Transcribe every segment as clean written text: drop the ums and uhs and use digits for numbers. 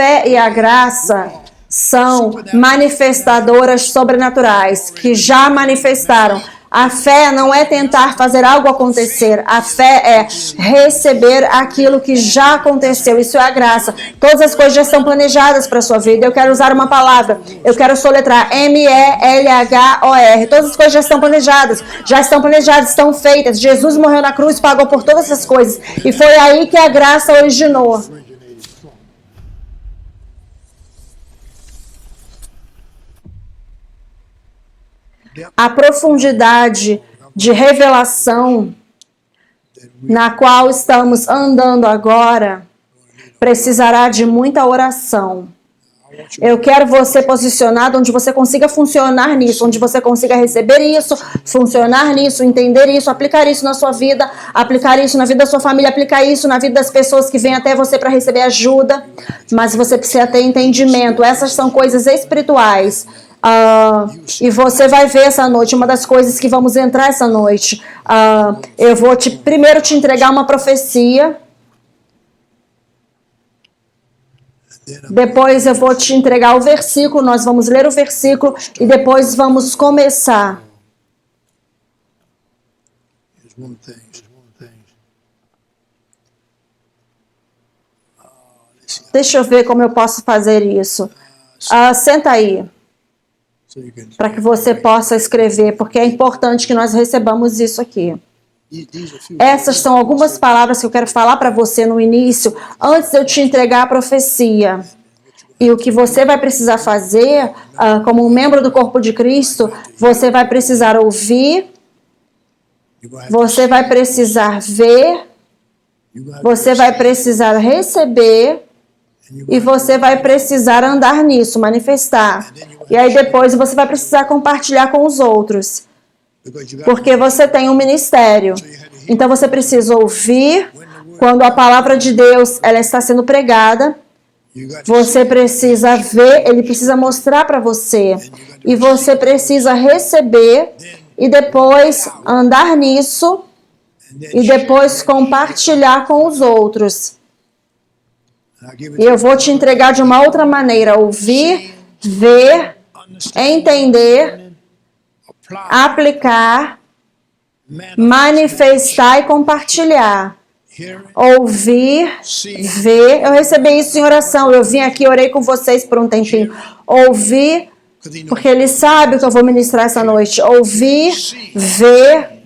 fé e a graça são manifestadoras sobrenaturais, que já manifestaram. A fé não é tentar fazer algo acontecer. A fé é receber aquilo que já aconteceu. Isso é a graça. Todas as coisas já estão planejadas para a sua vida. Eu quero usar uma palavra. Eu quero soletrar M-E-L-H-O-R. Todas as coisas já estão planejadas. Já estão planejadas, estão feitas. Jesus morreu na cruz, pagou por todas essas coisas. E foi aí que a graça originou. A profundidade de revelação na qual estamos andando agora precisará de muita oração. Eu quero você posicionado onde você consiga funcionar nisso, onde você consiga receber isso, funcionar nisso, entender isso, aplicar isso na sua vida, aplicar isso na vida da sua família, aplicar isso na vida das pessoas que vêm até você para receber ajuda. Mas você precisa ter entendimento. Essas são coisas espirituais. E você vai ver essa noite, uma das coisas que vamos entrar essa noite. Eu vou primeiro te entregar uma profecia. Depois eu vou te entregar o versículo, nós vamos ler o versículo e depois vamos começar. Deixa eu ver como eu posso fazer isso. Senta aí, para que você possa escrever, porque é importante que nós recebamos isso aqui. Essas são algumas palavras que eu quero falar para você no início, antes de eu te entregar a profecia. E o que você vai precisar fazer, como um membro do corpo de Cristo, você vai precisar ouvir, você vai precisar ver, você vai precisar receber, e você vai precisar andar nisso, manifestar. E aí depois você vai precisar compartilhar com os outros. Porque você tem um ministério. Então você precisa ouvir quando a palavra de Deus ela está sendo pregada. Você precisa ver, ele precisa mostrar para você. E você precisa receber e depois andar nisso e depois compartilhar com os outros. E eu vou te entregar de uma outra maneira. Ouvir, ver, entender, aplicar, manifestar e compartilhar. Ouvir, ver. Eu recebi isso em oração. Eu vim aqui, orei com vocês por um tempinho. Ouvir, porque ele sabe o que eu vou ministrar essa noite. Ouvir, ver,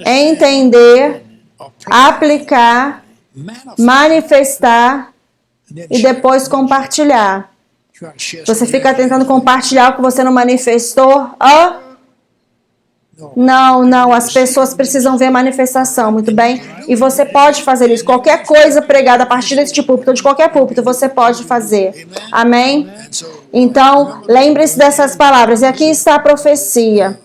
entender, aplicar, manifestar e depois compartilhar. Você fica tentando compartilhar o que você não manifestou? Não, as pessoas precisam ver a manifestação, muito bem? E você pode fazer isso. Qualquer coisa pregada a partir deste púlpito, ou de qualquer púlpito, você pode fazer. Amém? Então, lembre-se dessas palavras. E aqui está a profecia.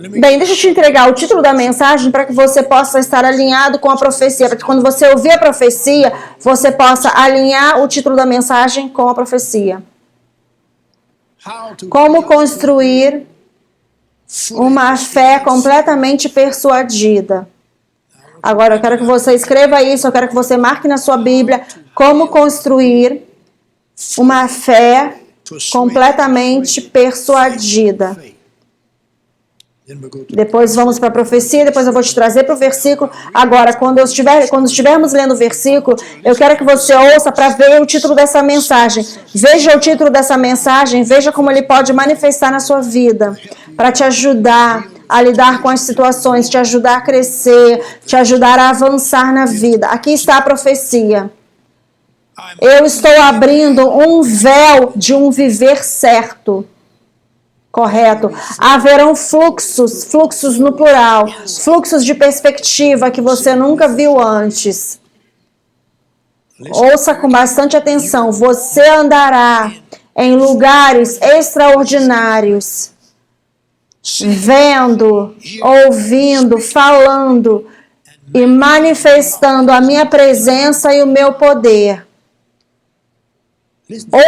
Bem, deixa eu te entregar o título da mensagem para que você possa estar alinhado com a profecia. Para que quando você ouvir a profecia, você possa alinhar o título da mensagem com a profecia. Como construir uma fé completamente persuadida. Agora, eu quero que você escreva isso, eu quero que você marque na sua Bíblia como construir uma fé completamente persuadida. Depois vamos para a profecia, depois eu vou te trazer para o versículo. Agora, quando estivermos lendo o versículo, eu quero que você ouça para ver o título dessa mensagem. Veja o título dessa mensagem, veja como ele pode manifestar na sua vida, para te ajudar a lidar com as situações, te ajudar a crescer, te ajudar a avançar na vida. Aqui está a profecia. Eu estou abrindo um véu de um viver certo. Correto. Haverão fluxos no plural, fluxos de perspectiva que você nunca viu antes. Ouça com bastante atenção. Você andará em lugares extraordinários, vendo, ouvindo, falando e manifestando a minha presença e o meu poder.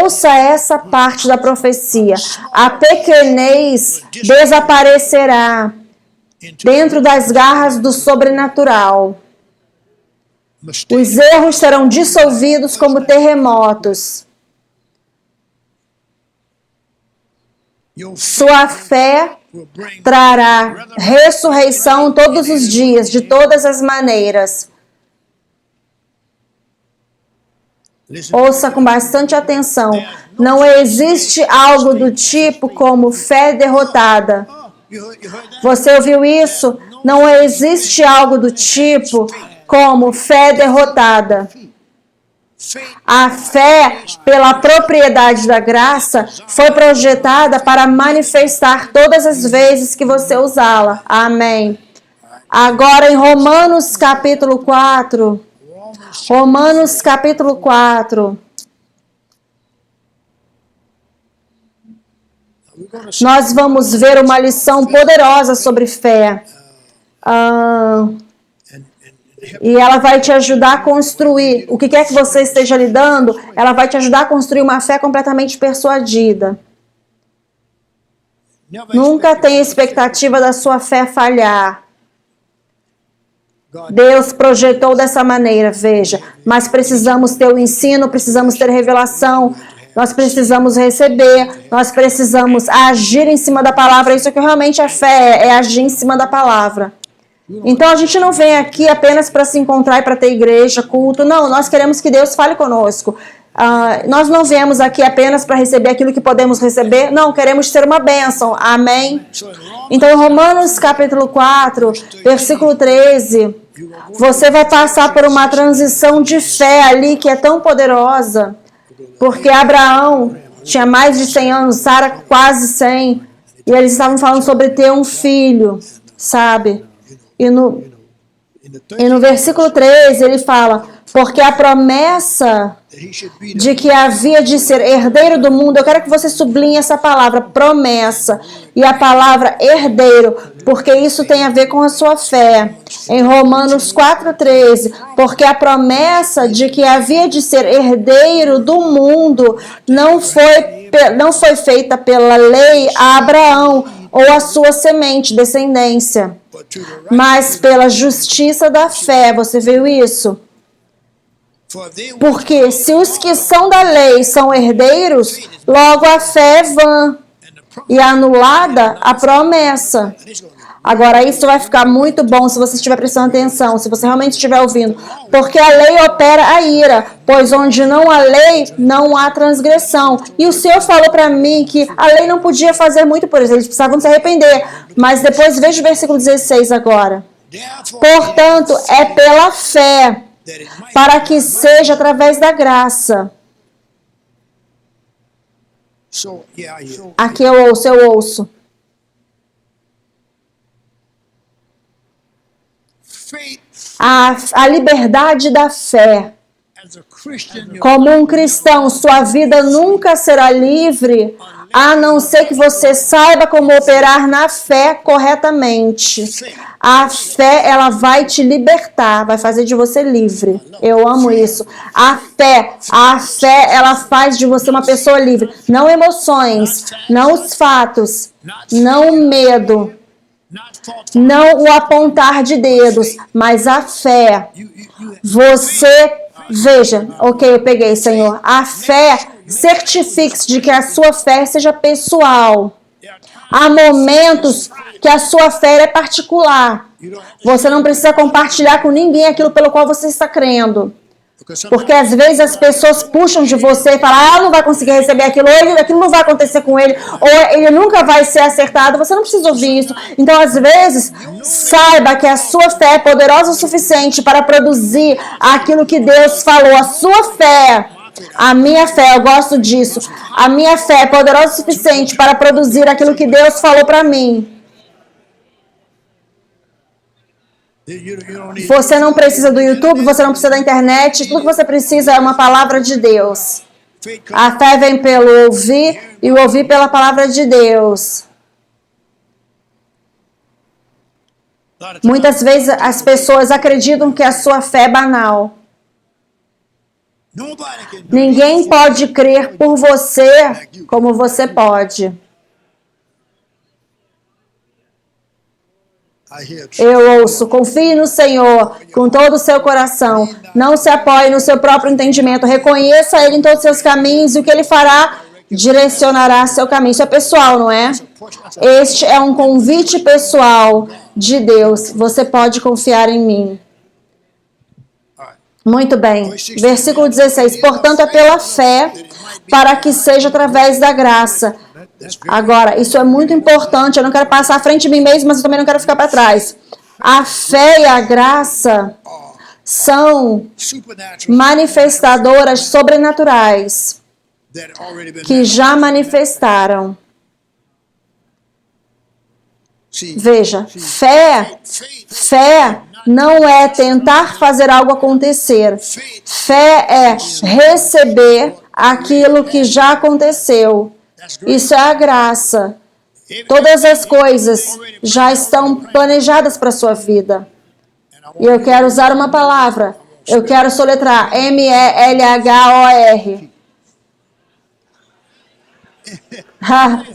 Ouça essa parte da profecia. A pequenez desaparecerá dentro das garras do sobrenatural. Os erros serão dissolvidos como terremotos. Sua fé trará ressurreição todos os dias, de todas as maneiras. Ouça com bastante atenção. Não existe algo do tipo como fé derrotada. Você ouviu isso? Não existe algo do tipo como fé derrotada. A fé, pela propriedade da graça, foi projetada para manifestar todas as vezes que você usá-la. Amém. Agora em Romanos capítulo 4. Romanos capítulo 4. Nós vamos ver uma lição poderosa sobre fé. E ela vai te ajudar a construir. O que quer que você esteja lidando, ela vai te ajudar a construir uma fé completamente persuadida. Nunca tenha expectativa da sua fé falhar. Deus projetou dessa maneira, veja. Mas precisamos ter o ensino, precisamos ter revelação, nós precisamos receber, nós precisamos agir em cima da palavra. Isso que realmente é fé, é agir em cima da palavra. Então a gente não vem aqui apenas para se encontrar e para ter igreja, culto. Não, nós queremos que Deus fale conosco. Nós não viemos aqui apenas para receber aquilo que podemos receber. Não, queremos ser uma bênção. Amém? Então em Romanos capítulo 4, versículo 13, você vai passar por uma transição de fé ali que é tão poderosa. Porque Abraão tinha mais de 100 anos, Sara quase 100. E eles estavam falando sobre ter um filho, sabe? E no versículo 13 ele fala, porque a promessa de que havia de ser herdeiro do mundo, eu quero que você sublinhe essa palavra, promessa, e a palavra herdeiro, porque isso tem a ver com a sua fé. Em Romanos 4,13, porque a promessa de que havia de ser herdeiro do mundo não foi feita pela lei a Abraão, ou a sua semente, descendência, mas pela justiça da fé. Você viu isso? Porque se os que são da lei são herdeiros, logo a fé é vã e anulada a promessa. Agora, isso vai ficar muito bom se você estiver prestando atenção, se você realmente estiver ouvindo. Porque a lei opera a ira, pois onde não há lei, não há transgressão. E o Senhor falou para mim que a lei não podia fazer muito por eles precisavam se arrepender. Mas depois veja o versículo 16 agora. Portanto, é pela fé, para que seja através da graça. Aqui eu ouço. A liberdade da fé. Como um cristão, sua vida nunca será livre, a não ser que você saiba como operar na fé corretamente. A fé, ela vai te libertar, vai fazer de você livre. Eu amo isso. A fé, ela faz de você uma pessoa livre. Não emoções, não os fatos, não o medo, não o apontar de dedos, mas a fé. Você, veja, ok, eu peguei, Senhor. A fé, certifique-se de que a sua fé seja pessoal. Há momentos que a sua fé é particular. Você não precisa compartilhar com ninguém aquilo pelo qual você está crendo. Porque às vezes as pessoas puxam de você e falam, não vai conseguir receber aquilo, ou aquilo não vai acontecer com ele, ou ele nunca vai ser acertado. Você não precisa ouvir isso. Então, às vezes, saiba que a sua fé é poderosa o suficiente para produzir aquilo que Deus falou. A sua fé, a minha fé, eu gosto disso. A minha fé é poderosa o suficiente para produzir aquilo que Deus falou para mim. Você não precisa do YouTube, você não precisa da internet, tudo que você precisa é uma palavra de Deus. A fé vem pelo ouvir e o ouvir pela palavra de Deus. Muitas vezes as pessoas acreditam que a sua fé é banal. Ninguém pode crer por você como você pode. Eu ouço, confie no Senhor com todo o seu coração. Não se apoie no seu próprio entendimento. Reconheça Ele em todos os seus caminhos e o que Ele fará direcionará seu caminho. Isso é pessoal, não é? Este é um convite pessoal de Deus. Você pode confiar em mim. Muito bem. Versículo 16. Portanto, é pela fé para que seja através da graça. Agora, isso é muito importante. Eu não quero passar à frente de mim mesmo, mas eu também não quero ficar para trás. A fé e a graça são manifestadoras sobrenaturais que já manifestaram. Veja, fé não é tentar fazer algo acontecer. Fé é receber aquilo que já aconteceu. Isso é a graça. Todas as coisas já estão planejadas para a sua vida. E eu quero usar uma palavra. Eu quero soletrar M-E-L-H-O-R.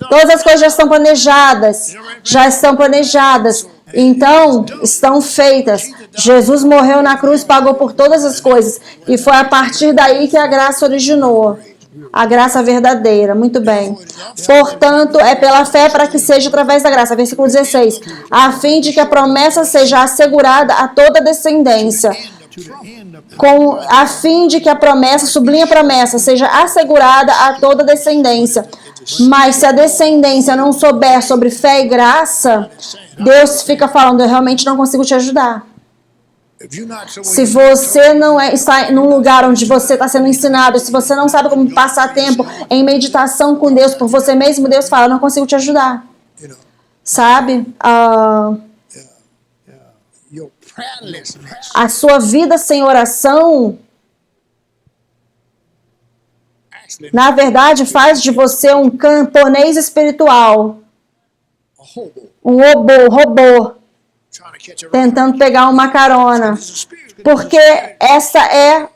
Todas as coisas já estão planejadas. Já estão planejadas. Então, estão feitas. Jesus morreu na cruz, pagou por todas as coisas. E foi a partir daí que a graça originou. A graça verdadeira. Muito bem. Portanto, é pela fé para que seja através da graça. Versículo 16. A fim de que a promessa seja assegurada a toda descendência. A fim de que a promessa, sublinha a promessa, seja assegurada a toda descendência. Mas se a descendência não souber sobre fé e graça, Deus fica falando, eu realmente não consigo te ajudar. Se você não está num lugar onde você está sendo ensinado, se você não sabe como passar tempo em meditação com Deus por você mesmo, Deus fala, eu não consigo te ajudar. Sabe? A sua vida sem oração, na verdade, faz de você um camponês espiritual. Um robô. Tentando pegar uma carona. Porque essa é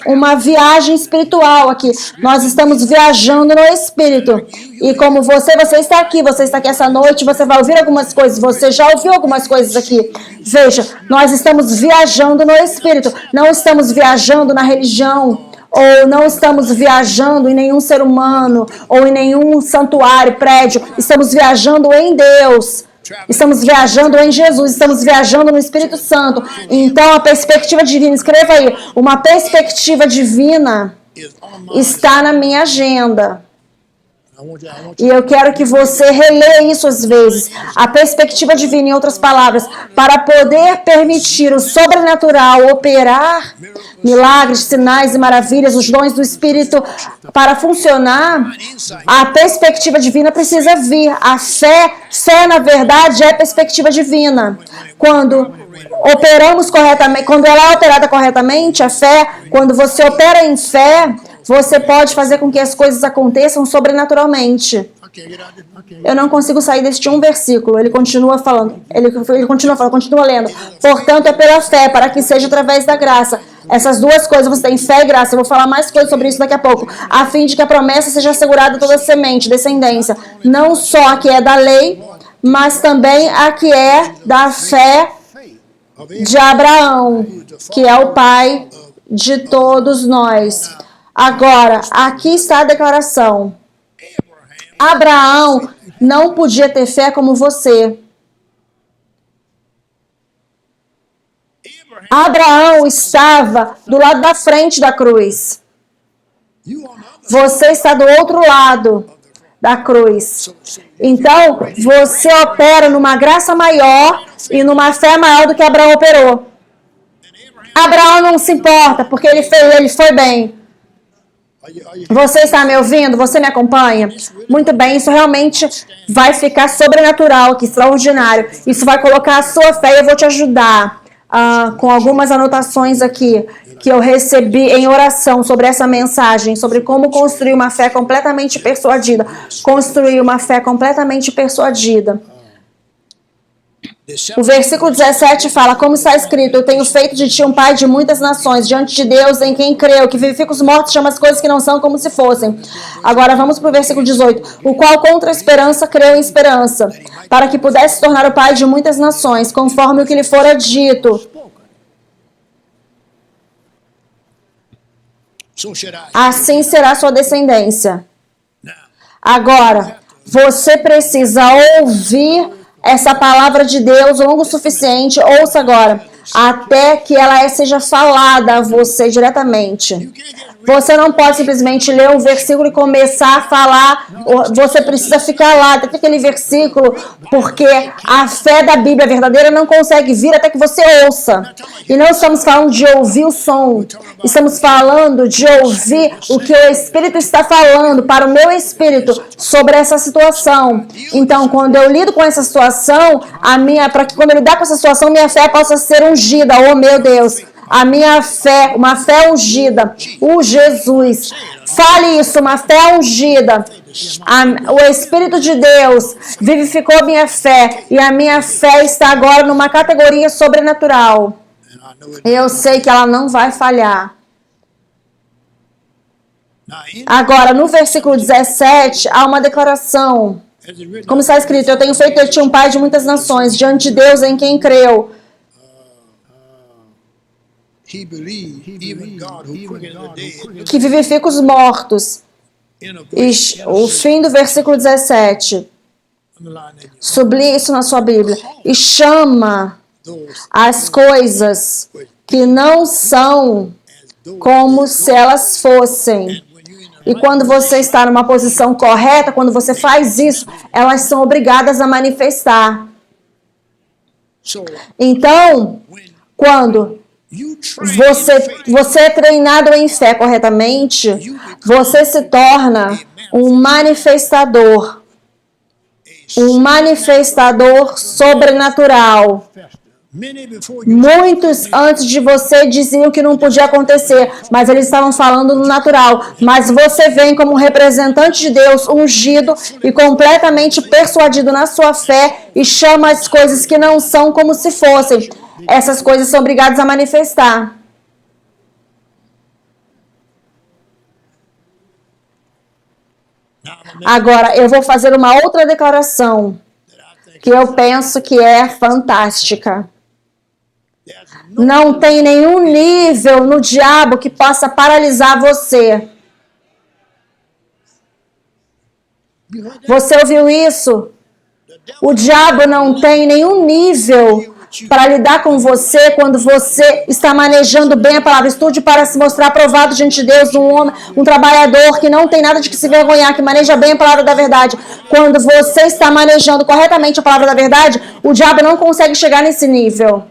uma viagem espiritual aqui. Nós estamos viajando no Espírito. E como você está aqui essa noite, você vai ouvir algumas coisas, você já ouviu algumas coisas aqui. Veja, nós estamos viajando no Espírito. Não estamos viajando na religião. Ou não estamos viajando em nenhum ser humano, ou em nenhum santuário, prédio. Estamos viajando em Deus. Estamos viajando em Jesus, estamos viajando no Espírito Santo. Então, a perspectiva divina, escreva aí, uma perspectiva divina está na minha agenda. E eu quero que você releia isso às vezes. A perspectiva divina, em outras palavras, para poder permitir o sobrenatural operar, milagres, sinais e maravilhas, os dons do Espírito, para funcionar, a perspectiva divina precisa vir. A fé, na verdade, é perspectiva divina. Quando operamos corretamente, quando ela é operada corretamente, a fé, quando você opera em fé, você pode fazer com que as coisas aconteçam sobrenaturalmente. Eu não consigo sair deste um versículo. Ele continua falando. Ele continua lendo. Portanto, é pela fé, para que seja através da graça. Essas duas coisas, você tem fé e graça. Eu vou falar mais coisas sobre isso daqui a pouco. A fim de que a promessa seja assegurada a toda semente, descendência. Não só a que é da lei, mas também a que é da fé de Abraão, que é o pai de todos nós. Agora, aqui está a declaração. Abraão não podia ter fé como você. Abraão estava do lado da frente da cruz. Você está do outro lado da cruz. Então, você opera numa graça maior e numa fé maior do que Abraão operou. Abraão não se importa, porque ele foi bem. Você está me ouvindo? Você me acompanha? Muito bem, isso realmente vai ficar sobrenatural aqui, extraordinário. Isso vai colocar a sua fé e eu vou te ajudar com algumas anotações aqui que eu recebi em oração sobre essa mensagem, sobre como construir uma fé completamente persuadida. Construir uma fé completamente persuadida. O versículo 17 fala, como está escrito, eu tenho feito de ti um pai de muitas nações, diante de Deus em quem creu, que vivifica os mortos, chama as coisas que não são como se fossem. Agora vamos para o versículo 18. O qual contra a esperança creu em esperança, para que pudesse se tornar o pai de muitas nações, conforme o que lhe fora dito. Assim será sua descendência. Agora, você precisa ouvir essa palavra de Deus longo o suficiente, ouça agora, até que ela seja falada a você diretamente. Você não pode simplesmente ler um versículo e começar a falar, você precisa ficar lá até aquele versículo, porque a fé da Bíblia verdadeira não consegue vir até que você ouça. E não estamos falando de ouvir o som, estamos falando de ouvir o que o Espírito está falando para o meu espírito sobre essa situação. Então, quando eu lido com essa situação, para que quando eu lidar com essa situação, minha fé possa ser ungida. Oh, meu Deus! A minha fé, uma fé ungida, o Jesus, fale isso, uma fé ungida, o Espírito de Deus vivificou minha fé, e a minha fé está agora numa categoria sobrenatural, eu sei que ela não vai falhar. Agora, no versículo 17, há uma declaração, como está escrito, eu tenho feito de ti um pai de muitas nações, diante de Deus em quem creu. Que vivifica os mortos. E o fim do versículo 17. Sublinhe isso na sua Bíblia. E chama as coisas que não são como se elas fossem. E quando você está numa posição correta, quando você faz isso, elas são obrigadas a manifestar. Então, quando você é treinado em fé corretamente, você se torna um manifestador sobrenatural. Muitos antes de você diziam que não podia acontecer, mas eles estavam falando no natural. Mas você vem como representante de Deus, ungido e completamente persuadido na sua fé e chama as coisas que não são como se fossem. Essas coisas são obrigadas a manifestar. Agora, eu vou fazer uma outra declaração que eu penso que é fantástica. Não tem nenhum nível no diabo que possa paralisar você. Você ouviu isso? O diabo não tem nenhum nível para lidar com você quando você está manejando bem a palavra. Estude para se mostrar aprovado diante de Deus, um homem, um trabalhador que não tem nada de que se vergonhar, que maneja bem a palavra da verdade. Quando você está manejando corretamente a palavra da verdade, o diabo não consegue chegar nesse nível.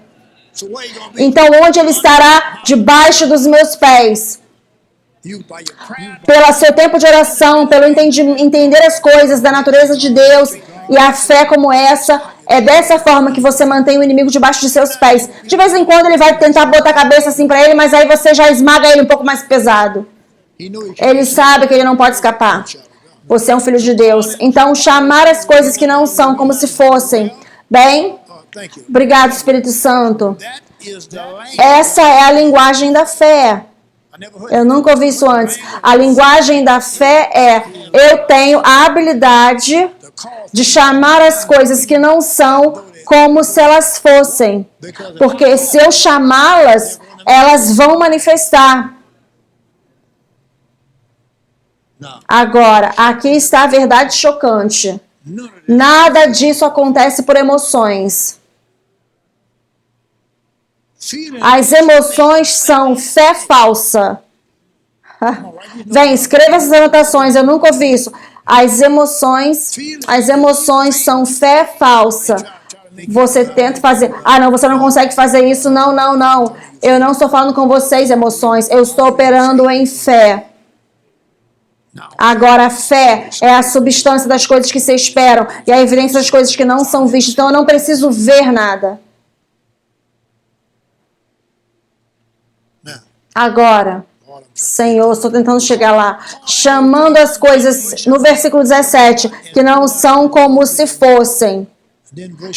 Então, onde ele estará? Debaixo dos meus pés. Pelo seu tempo de oração, pelo entender as coisas da natureza de Deus e a fé como essa, é dessa forma que você mantém o inimigo debaixo de seus pés. De vez em quando ele vai tentar botar a cabeça assim para ele, mas aí você já esmaga ele um pouco mais pesado. Ele sabe que ele não pode escapar. Você é um filho de Deus. Então, chamar as coisas que não são como se fossem. Bem, obrigado, Espírito Santo. Essa é a linguagem da fé. Eu nunca ouvi isso antes. A linguagem da fé é: eu tenho a habilidade de chamar as coisas que não são como se elas fossem. Porque se eu chamá-las, elas vão manifestar. Agora, aqui está a verdade chocante. Nada disso acontece por emoções. As emoções são fé falsa. Vem, escreva essas anotações, eu nunca ouvi isso. As emoções são fé falsa. Você tenta fazer, não, você não consegue fazer isso, não. Eu não estou falando com vocês, emoções, eu estou operando em fé. Agora, a fé é a substância das coisas que se esperam e a evidência das coisas que não são vistas. Então, eu não preciso ver nada. Agora, Senhor, estou tentando chegar lá, chamando as coisas, no versículo 17, que não são como se fossem.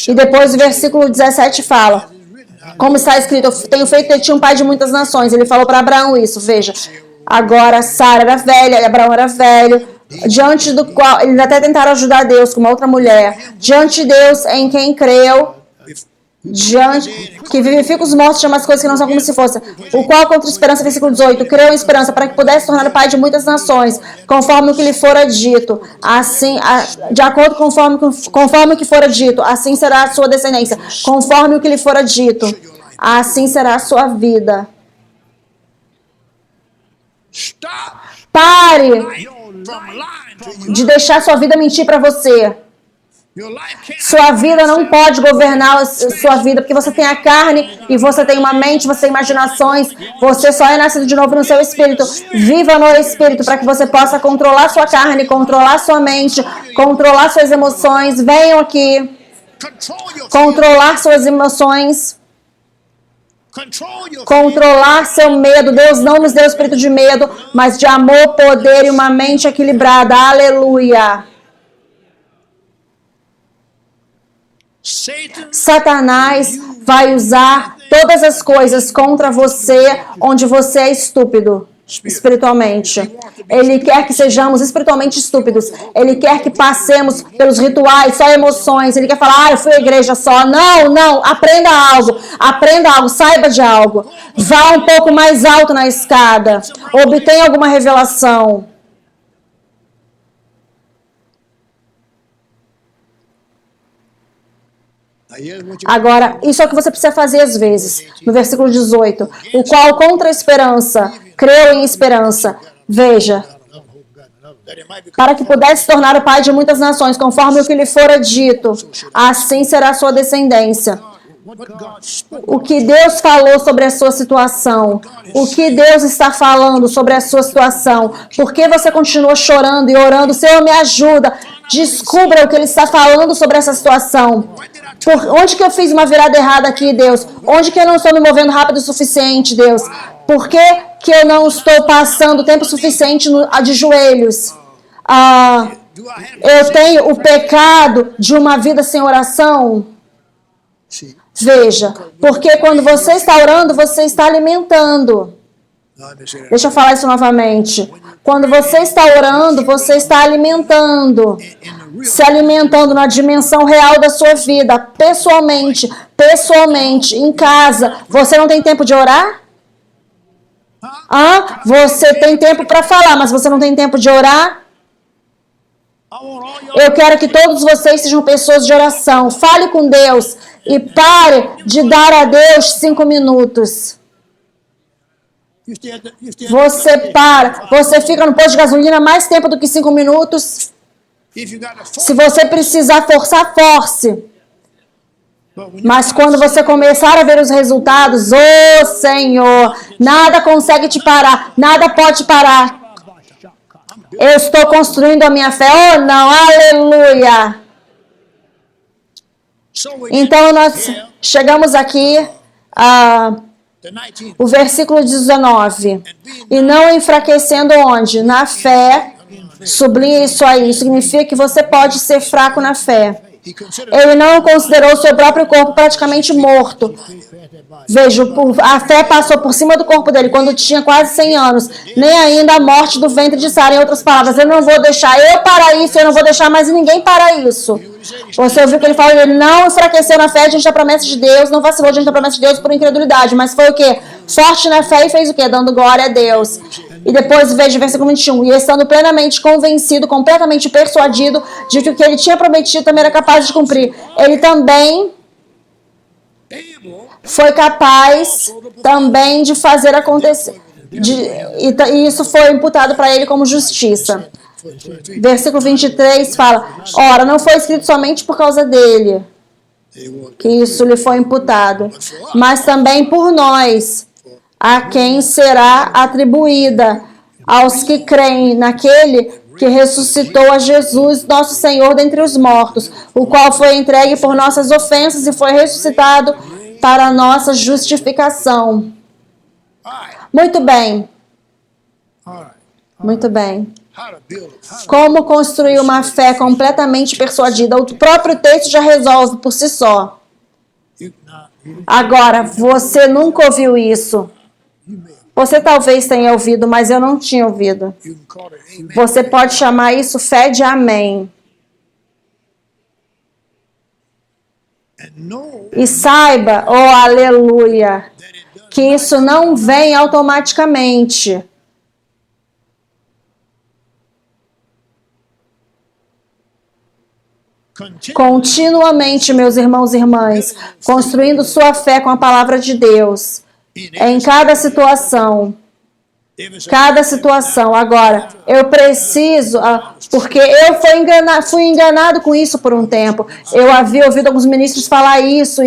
E depois o versículo 17 fala, como está escrito, eu tenho feito de ti um pai de muitas nações. Ele falou para Abraão isso, veja. Agora Sara era velha, Abraão era velho, diante do qual, eles até tentaram ajudar Deus com uma outra mulher. Diante de Deus em quem creu, que vivifica os mortos, chama as coisas que não são como se fossem. O qual contra esperança, versículo 18, creu em esperança para que pudesse tornar o pai de muitas nações, conforme o que lhe fora dito. Assim, de acordo conforme o que fora dito, assim será a sua descendência. Conforme o que lhe fora dito, assim será a sua vida. Pare de deixar sua vida mentir para você. Sua vida não pode governar sua vida, porque você tem a carne e você tem uma mente, você tem imaginações, você só é nascido de novo no seu espírito. Viva no espírito para que você possa controlar sua carne, controlar sua mente, controlar suas emoções. Venham aqui. Controlar suas emoções. Controlar seu medo. Deus não nos deu espírito de medo, mas de amor, poder e uma mente equilibrada. Aleluia. Satanás vai usar todas as coisas contra você onde você é estúpido espiritualmente. Ele quer que sejamos espiritualmente estúpidos. Ele quer que passemos pelos rituais, só emoções. Ele quer falar, eu fui à igreja só. Não, aprenda algo, saiba de algo. Vá um pouco mais alto na escada. Obtenha alguma revelação. Agora, isso é o que você precisa fazer às vezes. No versículo 18. O qual contra a esperança, creu em esperança. Veja. Para que pudesse tornar o pai de muitas nações, conforme o que lhe fora dito. Assim será a sua descendência. O que Deus falou sobre a sua situação. O que Deus está falando sobre a sua situação. Por que você continua chorando e orando? Senhor, me ajuda. Descubra o que Ele está falando sobre essa situação. Onde que eu fiz uma virada errada aqui, Deus? Onde que eu não estou me movendo rápido o suficiente, Deus? Por que que eu não estou passando tempo suficiente de joelhos? Eu tenho o pecado de uma vida sem oração? Veja, porque quando você está orando, você está alimentando. Deixa eu falar isso novamente. Quando você está orando, você está alimentando. Se alimentando na dimensão real da sua vida, pessoalmente, em casa. Você não tem tempo de orar? Você tem tempo para falar, mas você não tem tempo de orar? Eu quero que todos vocês sejam pessoas de oração. Fale com Deus e pare de dar a Deus 5 minutos. Você fica no posto de gasolina mais tempo do que 5 minutos. Se você precisar forçar, force. Mas quando você começar a ver os resultados, Senhor, nada consegue te parar, nada pode parar. Eu estou construindo a minha fé. Não, aleluia. Então nós chegamos aqui o versículo 19. E não enfraquecendo onde? Na fé. Sublinhe isso aí. Significa que você pode ser fraco na fé. Ele não considerou seu próprio corpo praticamente morto. Veja, a fé passou por cima do corpo dele quando tinha quase 100 anos. Nem ainda a morte do ventre de Sara. Em outras palavras, eu não vou deixar eu parar isso, eu não vou deixar mais ninguém parar isso. Você ouviu que ele falou, ele não enfraqueceu na fé diante da promessa de Deus, não vacilou diante da promessa de Deus por incredulidade, mas foi o quê? Forte na fé e fez o quê? Dando glória a Deus. E depois veja o versículo 21. E estando plenamente convencido, completamente persuadido de que o que ele tinha prometido também era capaz de cumprir. Ele também foi capaz também de fazer acontecer. E isso foi imputado para ele como justiça. Versículo 23 fala, ora, não foi escrito somente por causa dele que isso lhe foi imputado, mas também por nós, a quem será atribuída, aos que creem naquele que ressuscitou a Jesus, nosso Senhor, dentre os mortos, o qual foi entregue por nossas ofensas e foi ressuscitado para a nossa justificação. Muito bem. Muito bem. Como construir uma fé completamente persuadida? O próprio texto já resolve por si só. Agora, você nunca ouviu isso. Você talvez tenha ouvido, mas eu não tinha ouvido. Você pode chamar isso fé de amém. E saiba, oh aleluia, que isso não vem automaticamente. Continuamente, meus irmãos e irmãs, construindo sua fé com a palavra de Deus, em cada situação. Cada situação. Agora, eu preciso, porque eu fui enganado com isso por um tempo. Eu havia ouvido alguns ministros falar isso,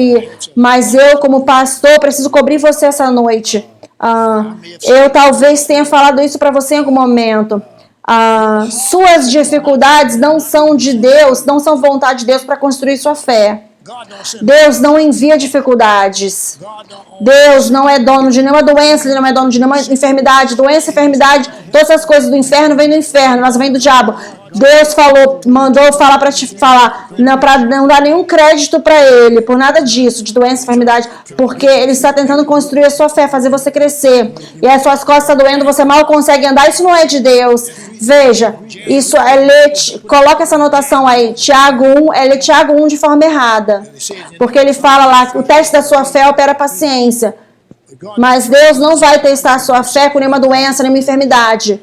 mas eu, como pastor, preciso cobrir você essa noite. Eu talvez tenha falado isso para você em algum momento. Suas dificuldades não são de Deus, não são vontade de Deus para construir sua fé. Deus não envia dificuldades. Deus não é dono de nenhuma doença, Ele não é dono de nenhuma enfermidade. Doença, enfermidade, todas as coisas do inferno vêm do inferno, mas vêm do diabo. Deus mandou falar para te falar, para não dar nenhum crédito para Ele, por nada disso, de doença, enfermidade, porque Ele está tentando construir a sua fé, fazer você crescer. E as suas costas estão doendo, você mal consegue andar, isso não é de Deus. Veja, isso coloca essa anotação aí, Tiago 1, é ler Tiago 1 de forma errada. Porque ele fala lá, o teste da sua fé opera a paciência. Mas Deus não vai testar a sua fé com nenhuma doença, nenhuma enfermidade.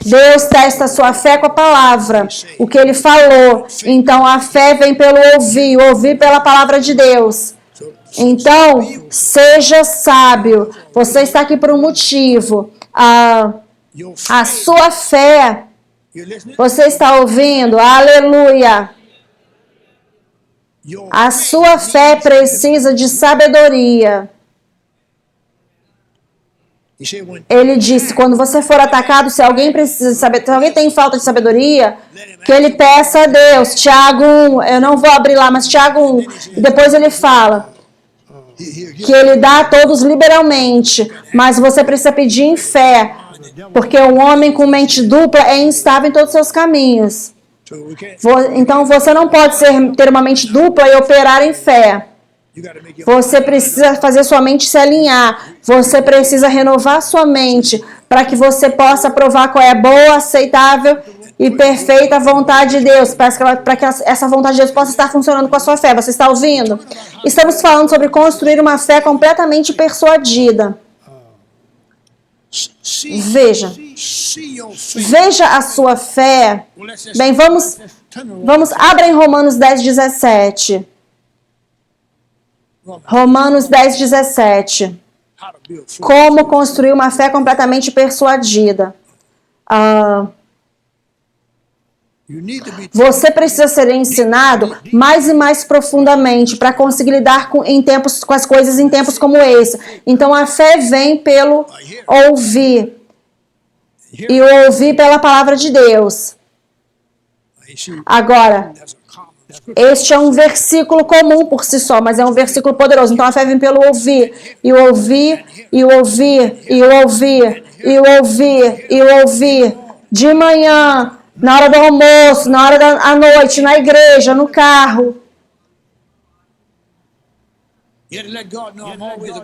Deus testa a sua fé com a palavra, o que Ele falou. Então, a fé vem pelo ouvir pela palavra de Deus. Então, seja sábio. Você está aqui por um motivo. A sua fé, você está ouvindo? Aleluia! A sua fé precisa de sabedoria. Ele disse, quando você for atacado, se alguém precisa saber, se alguém tem falta de sabedoria, que ele peça a Deus. Tiago 1, eu não vou abrir lá, mas Tiago 1. E depois ele fala que ele dá a todos liberalmente, mas você precisa pedir em fé, porque um homem com mente dupla é instável em todos os seus caminhos. Então você não pode ter uma mente dupla e operar em fé. Você precisa fazer sua mente se alinhar. Você precisa renovar sua mente para que você possa provar qual é a boa, aceitável e perfeita vontade de Deus, para que essa vontade de Deus possa estar funcionando com a sua fé. Você está ouvindo? Estamos falando sobre construir uma fé completamente persuadida. Veja a sua fé. Bem, abra em Romanos 10, 17. Romanos 10, 17. Como construir uma fé completamente persuadida. Você precisa ser ensinado mais e mais profundamente para conseguir lidar com as coisas em tempos como esse. Então a fé vem pelo ouvir. E ouvir pela palavra de Deus. Agora, este é um versículo comum por si só, mas é um versículo poderoso. Então a fé vem pelo ouvir, e ouvir, e ouvir, e ouvir, e ouvir, e ouvir. De manhã, na hora do almoço, na hora da noite, na igreja, no carro.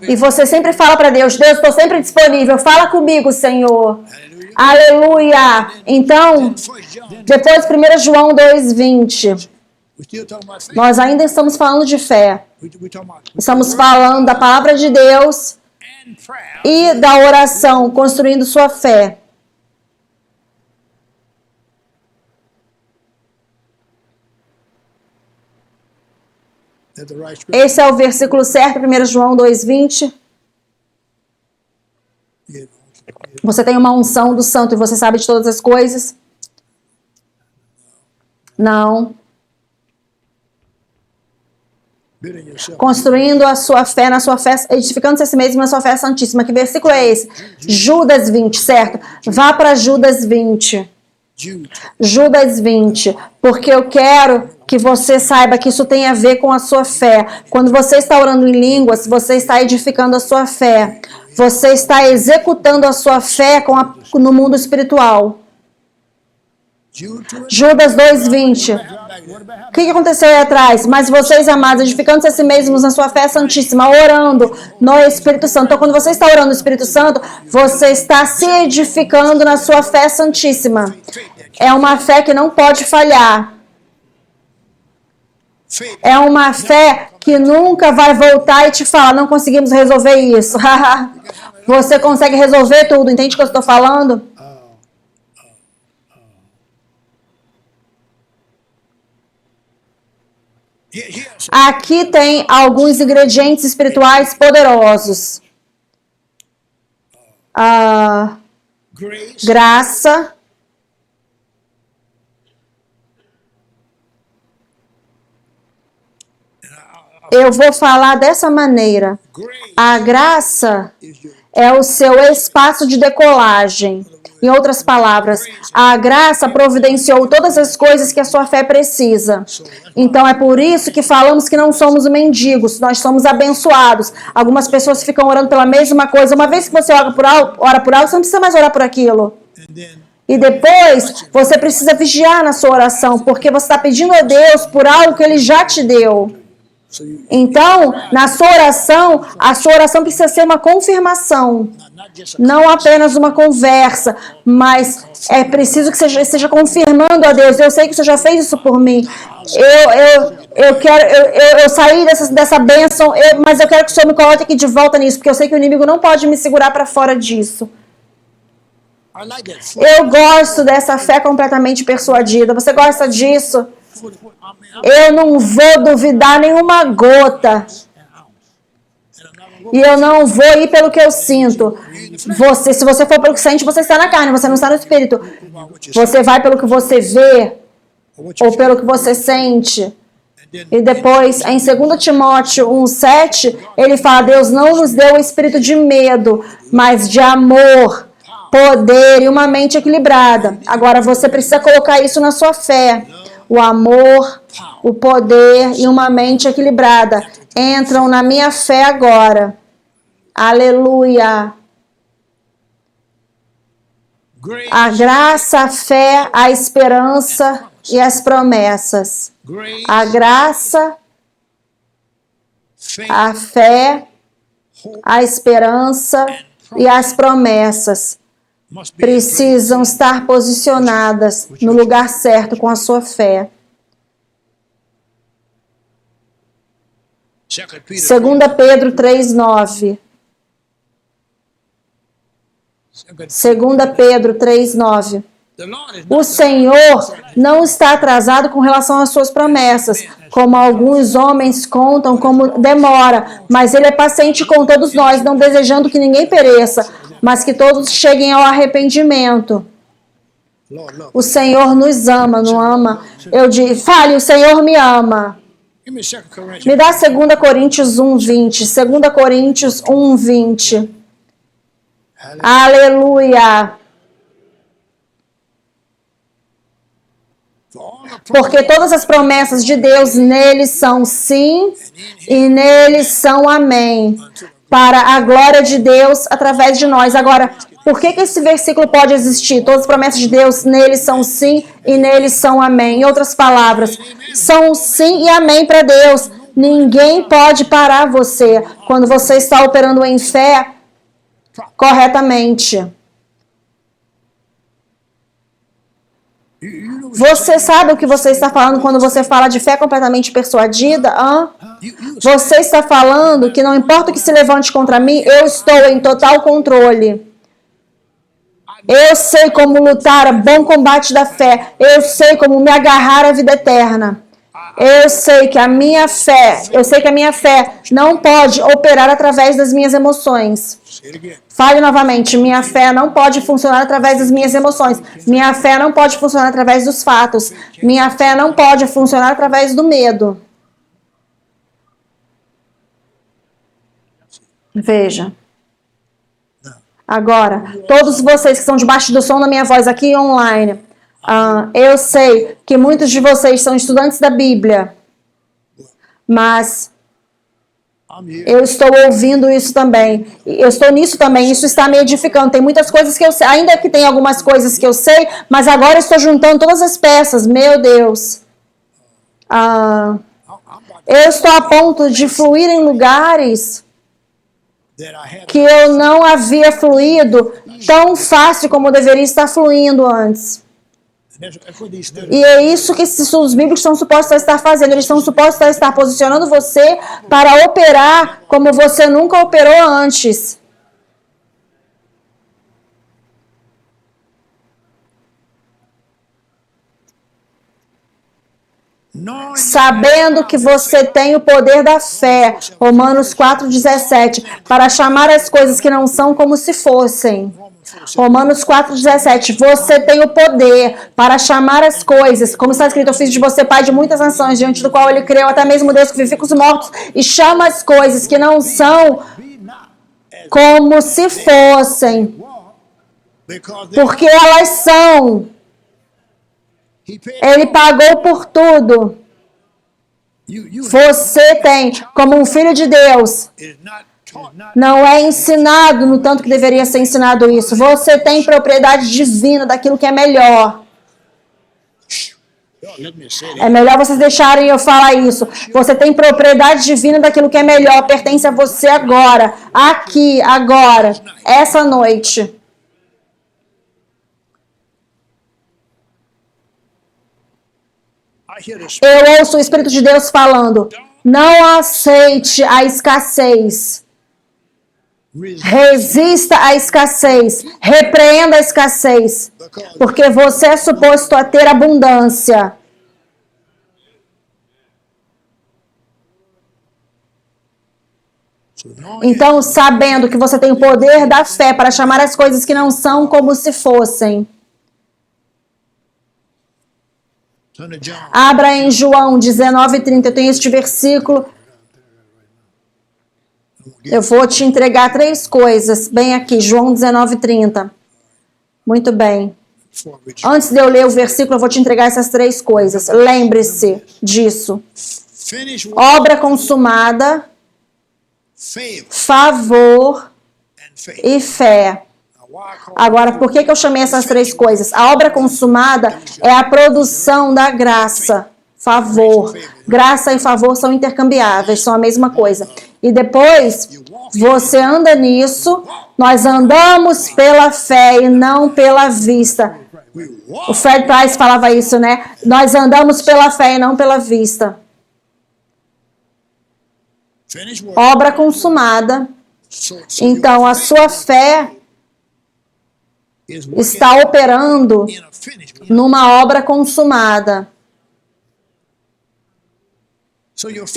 E você sempre fala para Deus, Deus, estou sempre disponível, fala comigo, Senhor. Aleluia. Então, depois 1 João 2:20. Nós ainda estamos falando de fé. Estamos falando da palavra de Deus e da oração, construindo sua fé. Esse é o versículo certo, 1 João 2:20. Você tem uma unção do santo e você sabe de todas as coisas? Não. Construindo a sua fé na sua fé, edificando-se a si mesmo na sua fé santíssima. Que versículo é esse? Judas 20, certo? Vá para Judas 20. Judas 20, porque eu quero que você saiba que isso tem a ver com a sua fé. Quando você está orando em línguas, você está edificando a sua fé. Você está executando a sua fé no mundo espiritual. Judas 2:20. O que aconteceu aí atrás? Mas vocês, amados, edificando-se a si mesmos na sua fé santíssima, orando no Espírito Santo. Então, quando você está orando no Espírito Santo, você está se edificando na sua fé santíssima. É uma fé que não pode falhar. É uma fé que nunca vai voltar e te falar, não conseguimos resolver isso. Você consegue resolver tudo, entende o que eu estou falando? Aqui tem alguns ingredientes espirituais poderosos. Graça. Eu vou falar dessa maneira. A graça é o seu espaço de decolagem. Em outras palavras, a graça providenciou todas as coisas que a sua fé precisa. Então é por isso que falamos que não somos mendigos, nós somos abençoados. Algumas pessoas ficam orando pela mesma coisa. Uma vez que você ora por algo, você não precisa mais orar por aquilo. E depois, você precisa vigiar na sua oração, porque você está pedindo a Deus por algo que Ele já te deu. Então, na sua oração, a sua oração precisa ser uma confirmação. Não apenas uma conversa, mas é preciso que você esteja confirmando a Deus. Eu sei que você já fez isso por mim. Eu saí dessa bênção, mas eu quero que o Senhor me coloque aqui de volta nisso, porque eu sei que o inimigo não pode me segurar para fora disso. Eu gosto dessa fé completamente persuadida. Você gosta disso? Eu não vou duvidar nenhuma gota. E eu não vou ir pelo que eu sinto. Se você for pelo que sente, você está na carne, você não está no espírito. Você vai pelo que você vê ou pelo que você sente. E depois, em 2 Timóteo 1:7, ele fala: Deus não nos deu o espírito de medo, mas de amor, poder e uma mente equilibrada. Agora, você precisa colocar isso na sua fé. O amor, o poder e uma mente equilibrada entram na minha fé agora. Aleluia. A graça, a fé, a esperança e as promessas. A graça, a fé, a esperança e as promessas precisam estar posicionadas no lugar certo com a sua fé. 2 Pedro 3:9. 2 Pedro 3:9. O Senhor não está atrasado com relação às suas promessas, como alguns homens contam como demora, mas Ele é paciente com todos nós, não desejando que ninguém pereça, mas que todos cheguem ao arrependimento. O Senhor nos ama, não ama? Eu digo, fale, o Senhor me ama. Me dá 2 Coríntios 1:20. 2 Coríntios 1:20. Aleluia. Porque todas as promessas de Deus neles são sim e neles são amém. Para a glória de Deus através de nós. Agora, por que esse versículo pode existir? Todas as promessas de Deus neles são sim e neles são amém. Em outras palavras, são sim e amém para Deus. Ninguém pode parar você quando você está operando em fé corretamente. Você sabe o que você está falando quando você fala de fé completamente persuadida? Você está falando que não importa o que se levante contra mim, eu estou em total controle. Eu sei como lutar o bom combate da fé. Eu sei como me agarrar à vida eterna. Eu sei que a minha fé não pode operar através das minhas emoções. Fale novamente, minha fé não pode funcionar através das minhas emoções. Minha fé não pode funcionar através dos fatos. Minha fé não pode funcionar através do medo. Veja. Agora, todos vocês que estão debaixo do som da minha voz aqui online, eu sei que muitos de vocês são estudantes da Bíblia, mas Eu estou ouvindo isso também. Eu estou nisso também. Isso está me edificando. Tem muitas coisas que eu sei. Ainda que tem algumas coisas que eu sei, mas agora eu estou juntando todas as peças. Meu Deus. Eu estou a ponto de fluir em lugares que eu não havia fluído tão fácil como eu deveria estar fluindo antes. E é isso que esses estudos bíblicos são supostos a estar fazendo. Eles são supostos a estar posicionando você para operar como você nunca operou antes. Sabendo que você tem o poder da fé, Romanos 4,17, para chamar as coisas que não são como se fossem. Romanos 4,17, você tem o poder para chamar as coisas, como está escrito, eu fiz de você pai de muitas nações, diante do qual ele creu, até mesmo Deus que vivifica os mortos, e chama as coisas que não são como se fossem, porque elas são. Ele pagou por tudo. Você tem, como um filho de Deus, não é ensinado no tanto que deveria ser ensinado isso. Você tem propriedade divina daquilo que é melhor. É melhor vocês deixarem eu falar isso. Você tem propriedade divina daquilo que é melhor. Pertence a você agora. Aqui, agora. Essa noite. Eu ouço o Espírito de Deus falando, não aceite a escassez. Resista à escassez. Repreenda a escassez. Porque você é suposto a ter abundância. Então, sabendo que você tem o poder da fé para chamar as coisas que não são como se fossem. Abra em João 19:30, eu tenho este versículo. Eu vou te entregar 3 coisas, bem aqui, João 19:30. Muito bem. Antes de eu ler o versículo, eu vou te entregar essas 3 coisas. Lembre-se disso. Obra consumada, favor e fé. Agora, por que eu chamei essas 3 coisas? A obra consumada é a produção da graça, favor. Graça e favor são intercambiáveis, são a mesma coisa. E depois, você anda nisso, nós andamos pela fé e não pela vista. O Fred Price falava isso, né? Nós andamos pela fé e não pela vista. Obra consumada. Então, a sua fé está operando numa obra consumada.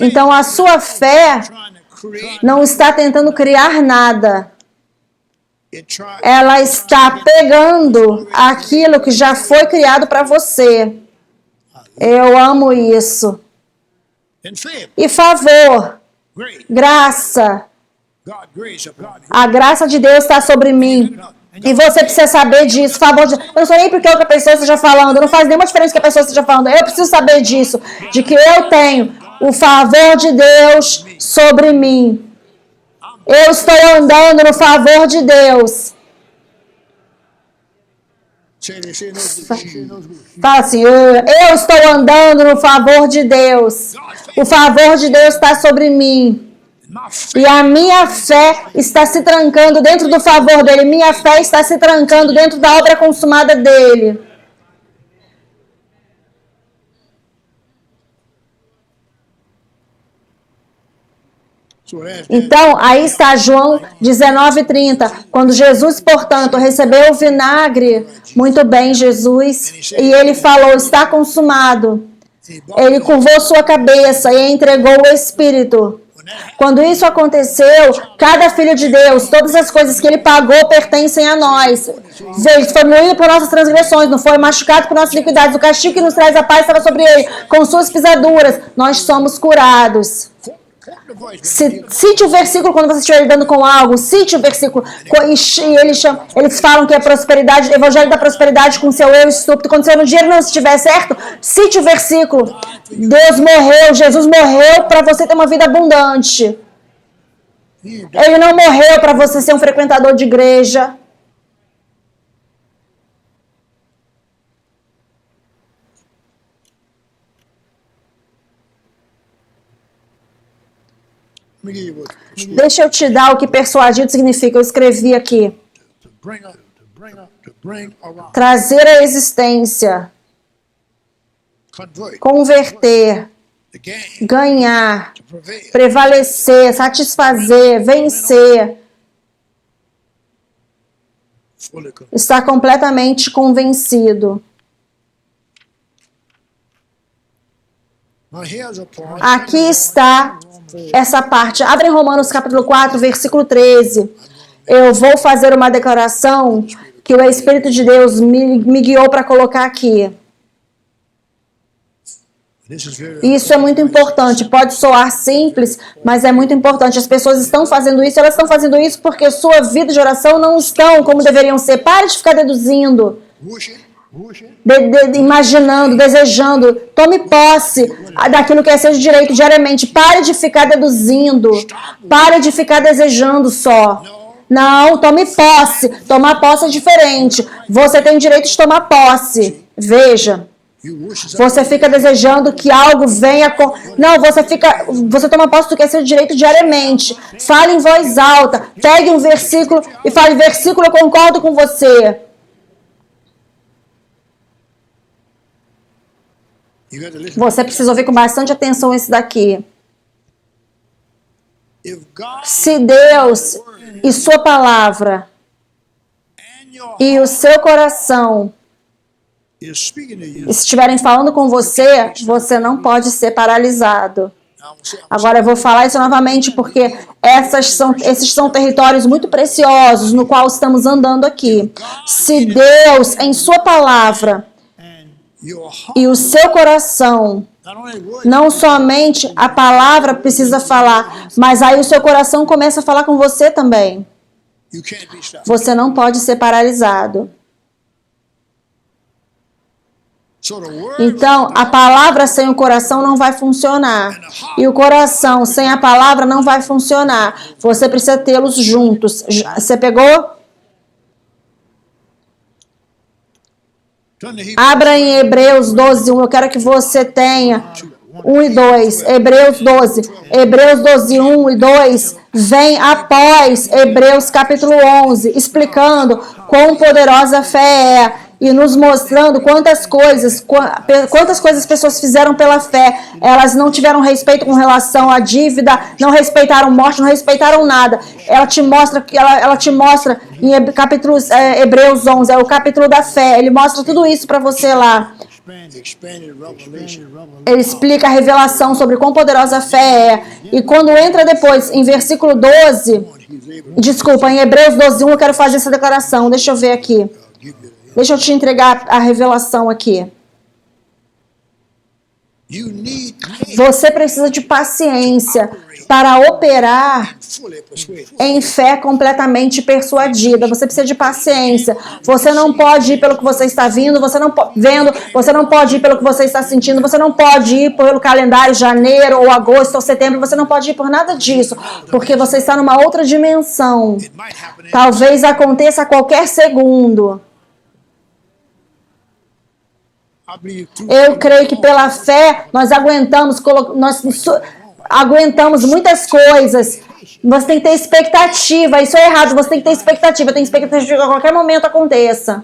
Então, a sua fé não está tentando criar nada. Ela está pegando aquilo que já foi criado para você. Eu amo isso. E favor, graça. A graça de Deus está sobre mim. E você precisa saber disso. Favor de... Eu não sei nem porque outra pessoa esteja falando. Não faz nenhuma diferença que a pessoa esteja falando. Eu preciso saber disso. De que eu tenho o favor de Deus sobre mim. Eu estou andando no favor de Deus. Fala assim, eu estou andando no favor de Deus. O favor de Deus está sobre mim. E a minha fé está se trancando dentro do favor dele. Minha fé está se trancando dentro da obra consumada dele. Então, aí está João 19:30. Quando Jesus, portanto, recebeu o vinagre, muito bem, Jesus, e ele falou, está consumado. Ele curvou sua cabeça e entregou o Espírito. Quando isso aconteceu, cada filho de Deus, todas as coisas que ele pagou pertencem a nós. Ele foi moído por nossas transgressões, não foi machucado por nossas iniquidades. O castigo que nos traz a paz estava sobre ele. Com suas pisaduras, nós somos curados. Cite o versículo quando você estiver lidando com algo. Cite o versículo. E eles falam que é prosperidade, evangelho da prosperidade com seu eu estúpido. Quando seu dinheiro não estiver certo, cite o versículo. Deus morreu, Jesus morreu para você ter uma vida abundante. Ele não morreu para você ser um frequentador de igreja. Deixa eu te dar o que persuadido significa. Eu escrevi aqui. Trazer a existência. Converter. Ganhar. Prevalecer. Satisfazer. Vencer. Estar completamente convencido. Aqui está essa parte. Abre em Romanos capítulo 4, versículo 13. Eu vou fazer uma declaração que o Espírito de Deus me guiou para colocar aqui. Isso é muito importante. Pode soar simples, mas é muito importante. As pessoas estão fazendo isso, elas estão fazendo isso porque sua vida de oração não estão como deveriam ser. Pare de ficar deduzindo. Imaginando, desejando, tome posse daquilo que é seu direito diariamente. Pare de ficar deduzindo, pare de ficar desejando só. Não, tome posse. Tomar posse é diferente. Você tem direito de tomar posse. Veja, você fica desejando que algo venha com... Não, você toma posse do que é seu direito diariamente. Fale em voz alta, pegue um versículo e fale, versículo, eu concordo com você. Você precisa ouvir com bastante atenção esse daqui. Se Deus e sua palavra e o seu coração estiverem falando com você, você não pode ser paralisado. Agora eu vou falar isso novamente porque esses são territórios muito preciosos no qual estamos andando aqui. Se Deus, em sua palavra, e o seu coração, não somente a palavra precisa falar, mas aí o seu coração começa a falar com você também. Você não pode ser paralisado. Então, a palavra sem o coração não vai funcionar. E o coração sem a palavra não vai funcionar. Você precisa tê-los juntos. Você pegou? Abra em Hebreus 12, 1. Eu quero que você tenha 1 e 2. Hebreus 12. Hebreus 12, 1 e 2 vem após Hebreus capítulo 11, explicando quão poderosa a fé é e nos mostrando quantas coisas as pessoas fizeram pela fé. Elas não tiveram respeito com relação à dívida, não respeitaram morte, não respeitaram nada. Ela te mostra em Hebreus 11, é o capítulo da fé. Ele mostra tudo isso para você lá. Ele explica a revelação sobre quão poderosa a fé é. E quando entra depois em versículo 12, desculpa, em Hebreus 12, 1, eu quero fazer essa declaração. Deixa eu ver aqui. Deixa eu te entregar a revelação aqui. Você precisa de paciência para operar em fé completamente persuadida. Você precisa de paciência. Você não pode ir pelo que você está vendo, você não pode ir pelo que você está sentindo, você não pode ir pelo calendário janeiro ou agosto ou setembro, você não pode ir por nada disso, porque você está numa outra dimensão. Talvez aconteça a qualquer segundo. Eu creio que pela fé nós aguentamos muitas coisas. Você tem que ter expectativa. Isso é errado, você tem que ter expectativa. Tem expectativa que a qualquer momento aconteça.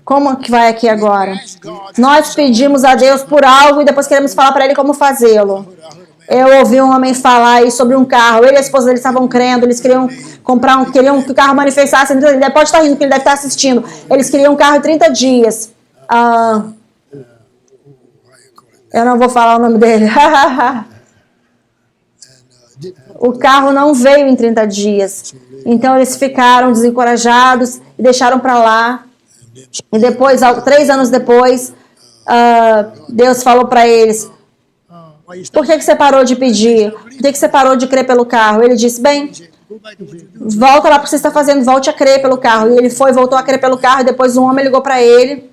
Como que vai aqui agora? Nós pedimos a Deus por algo e depois queremos falar para Ele como fazê-lo. Eu ouvi um homem falar aí sobre um carro. Ele e a esposa dele estavam crendo. Eles queriam queriam que o carro manifestasse. Ele pode estar rindo, porque ele deve estar assistindo. Eles queriam um carro em 30 dias. Eu não vou falar o nome dele. O carro não veio em 30 dias. Então eles ficaram desencorajados e deixaram para lá. E depois, 3 anos depois, Deus falou para eles: por que você parou de pedir? Por que você parou de crer pelo carro? Ele disse: bem, volta lá para o que você está fazendo, volte a crer pelo carro. E ele voltou a crer pelo carro, e depois um homem ligou para ele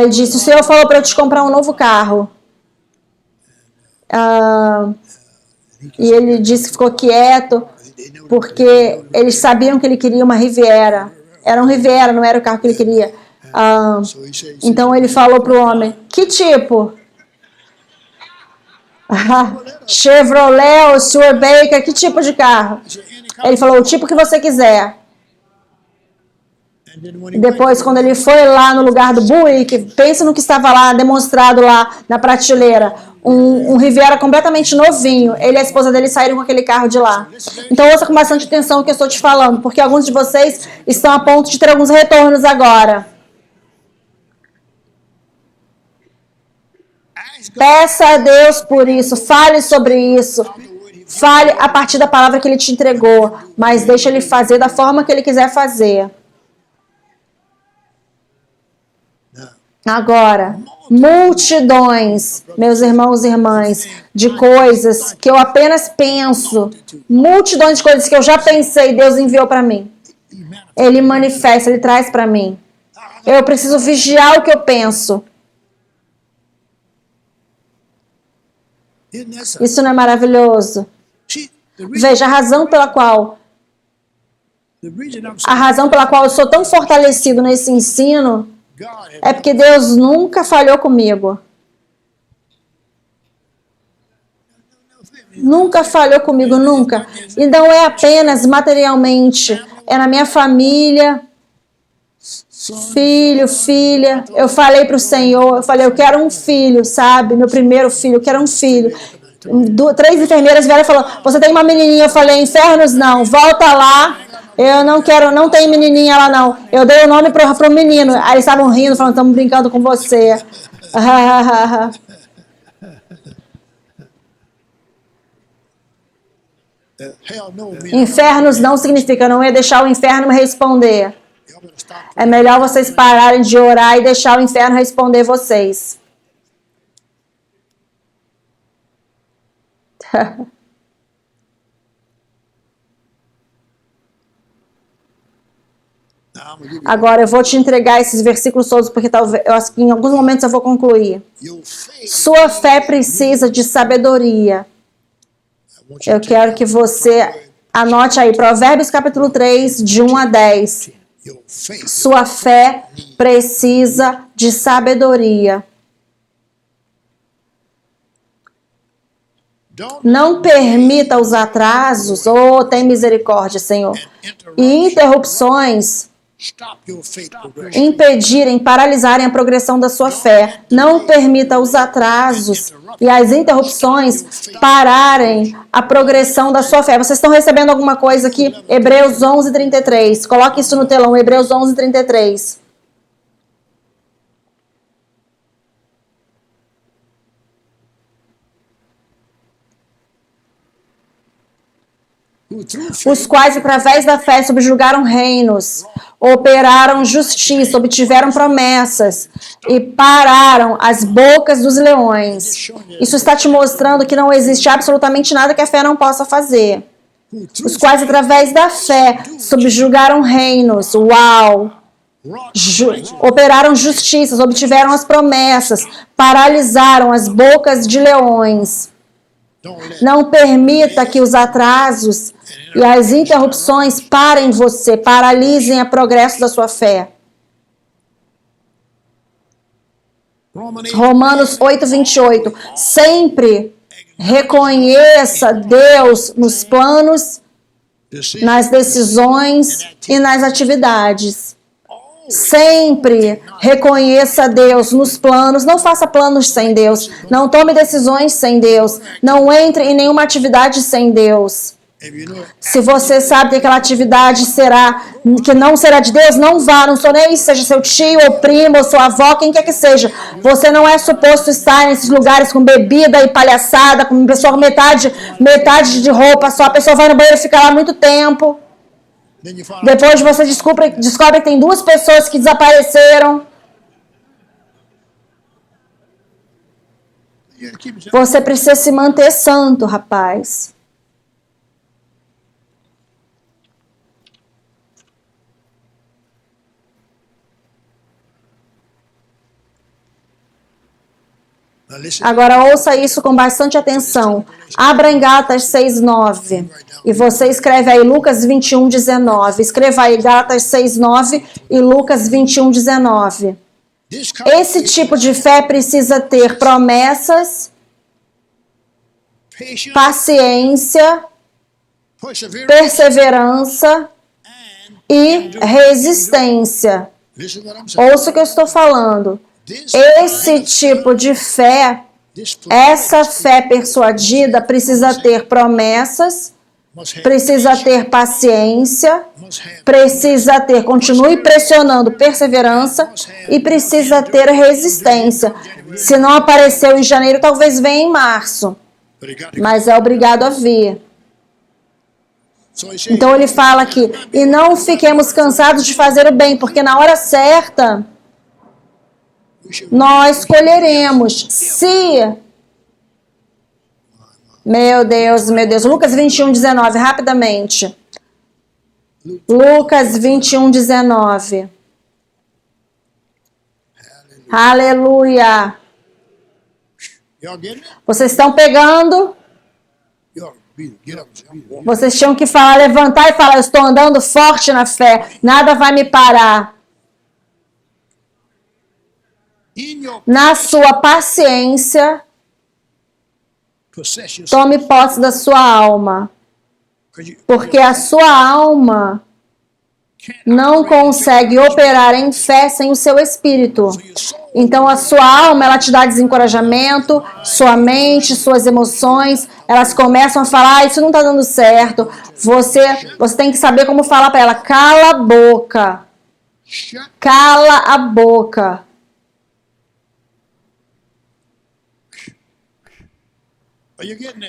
e disse: o Senhor falou para eu te comprar um novo carro. E ele disse que ficou quieto porque eles sabiam que ele queria uma Riviera. Era um Riviera, não era o carro que ele queria. Então ele falou para o homem, que tipo? Chevrolet ou Studebaker, que tipo de carro? Ele falou, o tipo que você quiser. Depois, quando ele foi lá no lugar do Buick, pensa no que estava lá, demonstrado lá na prateleira. Um Riviera completamente novinho. Ele e a esposa dele saíram com aquele carro de lá. Então, ouça com bastante atenção o que eu estou te falando, porque alguns de vocês estão a ponto de ter alguns retornos agora. Peça a Deus por isso, fale sobre isso. Fale a partir da palavra que ele te entregou, mas deixa ele fazer da forma que ele quiser fazer. Agora, multidões, meus irmãos e irmãs, de coisas que eu apenas penso, multidões de coisas que eu já pensei, Deus enviou para mim. Ele manifesta, ele traz para mim. Eu preciso vigiar o que eu penso. Isso não é maravilhoso? Veja, a razão pela qual eu sou tão fortalecido nesse ensino é porque Deus nunca falhou comigo. Nunca falhou comigo, nunca. E não é apenas materialmente, é na minha família, filho, filha. Eu falei para o Senhor, eu falei, eu quero um filho, sabe? Meu primeiro filho, eu quero um filho. 3 enfermeiras vieram e falaram, você tem uma menininha? Eu falei, infernos não, volta lá. Eu não quero, não tem menininha lá não. Eu dei o nome para o menino. Aí eles estavam rindo, falando, estamos brincando com você. Infernos não significa, não ia deixar o inferno me responder. É melhor vocês pararem de orar e deixar o inferno responder vocês. Agora eu vou te entregar esses versículos todos, porque talvez eu acho que em alguns momentos eu vou concluir. Sua fé precisa de sabedoria. Eu quero que você anote aí, Provérbios capítulo 3, de 1 a 10. Sua fé precisa de sabedoria. Não permita os atrasos, tem misericórdia, Senhor, e interrupções impedirem, paralisarem a progressão da sua fé. Não permita os atrasos e as interrupções pararem a progressão da sua fé. Vocês estão recebendo alguma coisa aqui? Hebreus 11, 33. Coloque isso no telão, Hebreus 11, 33. Os quais, através da fé, subjugaram reinos, operaram justiça, obtiveram promessas e pararam as bocas dos leões. Isso está te mostrando que não existe absolutamente nada que a fé não possa fazer. Os quais, através da fé, subjugaram reinos. Uau! Operaram justiças, obtiveram as promessas, paralisaram as bocas de leões. Não permita que os atrasos e as interrupções parem você, paralisem o progresso da sua fé. Romanos 8, 28. Sempre reconheça Deus nos planos, nas decisões e nas atividades. Sempre reconheça Deus nos planos, não faça planos sem Deus, não tome decisões sem Deus, não entre em nenhuma atividade sem Deus. Se você sabe que aquela atividade que não será de Deus, não vá, não sou nem seja seu tio ou primo ou sua avó, quem quer que seja. Você não é suposto estar nesses lugares com bebida e palhaçada, com pessoa metade de roupa só, a pessoa vai no banheiro e fica lá muito tempo. Depois você descobre que tem 2 pessoas que desapareceram. Você precisa se manter santo, rapaz. Agora ouça isso com bastante atenção. Abra em Gálatas 6:9. E você escreve aí Lucas 21:19. Escreva aí Gálatas 6:9 e Lucas 21:19. Esse tipo de fé precisa ter promessas, paciência, perseverança e resistência. Ouça o que eu estou falando. Esse tipo de fé, essa fé persuadida precisa ter promessas, precisa ter paciência, precisa ter, continue pressionando, perseverança e precisa ter resistência. Se não apareceu em janeiro, talvez venha em março, mas é obrigado a vir. Então ele fala aqui, e não fiquemos cansados de fazer o bem, porque na hora certa nós colheremos. Se... Meu Deus. Lucas 21:19, rapidamente. Lucas 21:19. Aleluia. Vocês estão pegando? Vocês tinham que falar, levantar e falar, eu estou andando forte na fé, nada vai me parar. Na sua paciência, tome posse da sua alma, porque a sua alma não consegue operar em fé sem o seu espírito. Então a sua alma, ela te dá desencorajamento, sua mente, suas emoções, elas começam a falar, isso não está dando certo. Você tem que saber como falar para ela, cala a boca. Cala a boca.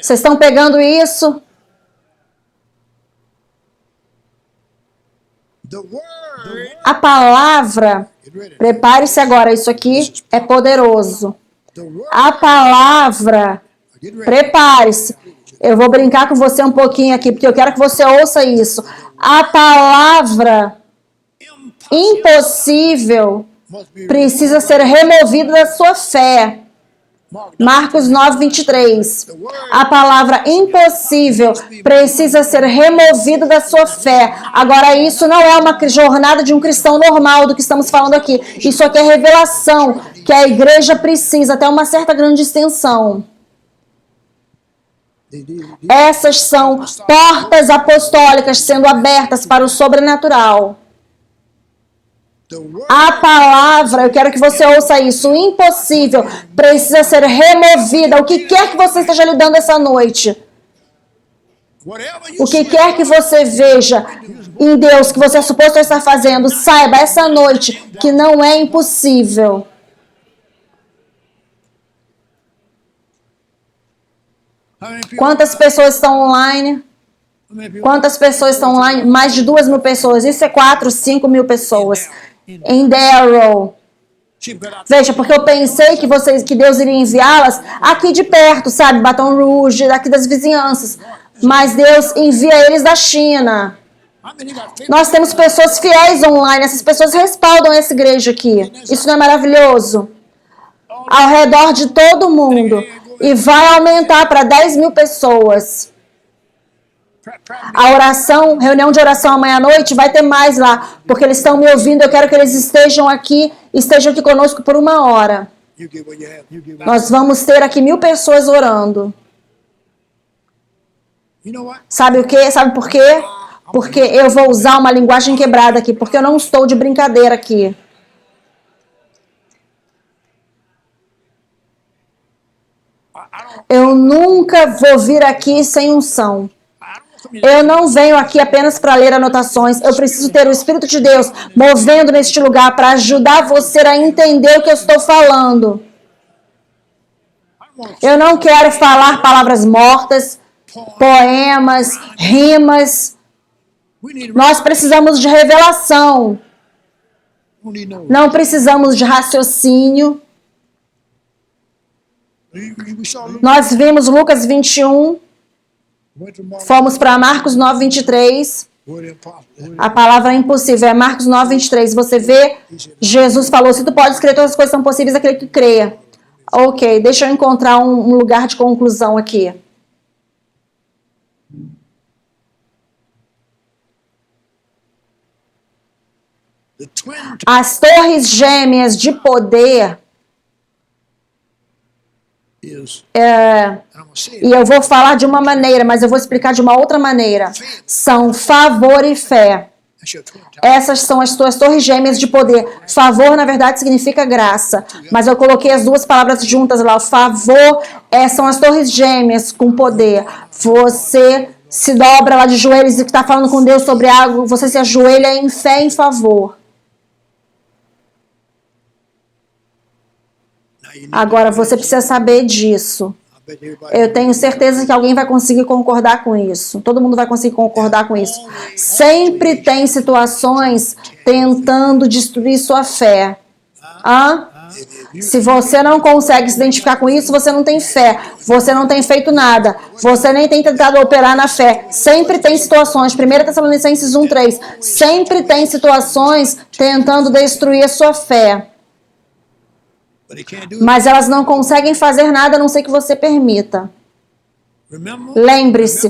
Vocês estão pegando isso? A palavra, prepare-se agora, isso aqui é poderoso. A palavra, prepare-se. Eu vou brincar com você um pouquinho aqui, porque eu quero que você ouça isso. A palavra impossível precisa ser removida da sua fé. Marcos 9:23. A palavra impossível precisa ser removida da sua fé. Agora, isso não é uma jornada de um cristão normal do que estamos falando aqui. Isso aqui é revelação que a igreja precisa, até uma certa grande extensão. Essas são portas apostólicas sendo abertas para o sobrenatural. A palavra, eu quero que você ouça isso, o impossível precisa ser removida. O que quer que você esteja lidando essa noite, o que quer que você veja em Deus que você é suposto estar fazendo, saiba essa noite que não é impossível. Quantas pessoas estão online? Quantas pessoas estão online? Mais de 2.000 pessoas. Isso é 4, 5 mil pessoas. Em Darrow. Veja, porque eu pensei que Deus iria enviá-las aqui de perto, sabe? Baton Rouge, daqui das vizinhanças. Mas Deus envia eles da China. Nós temos pessoas fiéis online. Essas pessoas respaldam essa igreja aqui. Isso não é maravilhoso? Ao redor de todo mundo. E vai aumentar para 10.000 pessoas. A oração, reunião de oração amanhã à noite, vai ter mais lá, porque eles estão me ouvindo, eu quero que eles estejam aqui conosco por 1 hora. Nós vamos ter aqui 1.000 pessoas orando. Sabe o quê? Sabe por quê? Porque eu vou usar uma linguagem quebrada aqui, porque eu não estou de brincadeira aqui. Eu nunca vou vir aqui sem unção. Eu não venho aqui apenas para ler anotações. Eu preciso ter o Espírito de Deus movendo neste lugar para ajudar você a entender o que eu estou falando. Eu não quero falar palavras mortas, poemas, rimas. Nós precisamos de revelação. Não precisamos de raciocínio. Nós vimos Lucas 21. Fomos para Marcos 9:23. A palavra impossível é Marcos 9:23. Você vê, Jesus falou, se tu podes crer, todas as coisas são possíveis àquele que creia. Ok, deixa eu encontrar um lugar de conclusão aqui. As torres gêmeas de poder, e eu vou falar de uma maneira, mas eu vou explicar de uma outra maneira, são favor e fé. Essas são as tuas torres gêmeas de poder. Favor, na verdade, significa graça, mas eu coloquei as duas palavras juntas lá. Favor são as torres gêmeas com poder. Você se dobra lá de joelhos e está falando com Deus sobre algo, você se ajoelha em fé e em favor. Agora, você precisa saber disso. Eu tenho certeza que alguém vai conseguir concordar com isso. Todo mundo vai conseguir concordar com isso. Sempre tem situações tentando destruir sua fé. Se você não consegue se identificar com isso, você não tem fé. Você não tem feito nada. Você nem tem tentado operar na fé. Sempre tem situações. 1 Tessalonicenses 1:3. Sempre tem situações tentando destruir a sua fé. Mas elas não conseguem fazer nada a não ser que você permita. Lembre-se,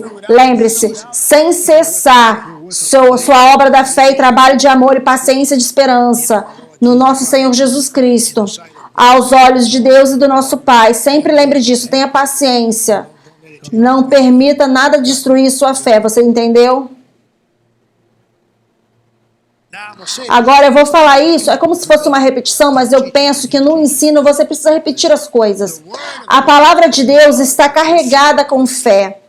sem cessar sua obra da fé e trabalho de amor e paciência de esperança no nosso Senhor Jesus Cristo, aos olhos de Deus e do nosso Pai. Sempre lembre disso, tenha paciência. Não permita nada destruir sua fé, você entendeu? Agora eu vou falar isso, é como se fosse uma repetição, mas eu penso que no ensino você precisa repetir as coisas. A palavra de Deus está carregada com fé,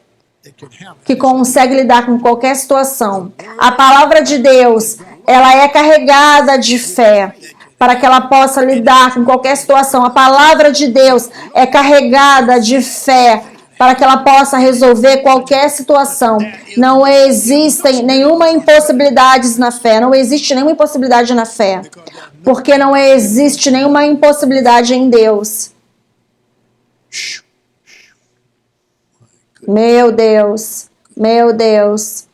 que consegue lidar com qualquer situação. A palavra de Deus, ela é carregada de fé, para que ela possa lidar com qualquer situação. A palavra de Deus é carregada de fé, para que ela possa resolver qualquer situação. Não existem nenhuma impossibilidade na fé. Não existe nenhuma impossibilidade na fé. Porque não existe nenhuma impossibilidade em Deus. Meu Deus. Meu Deus.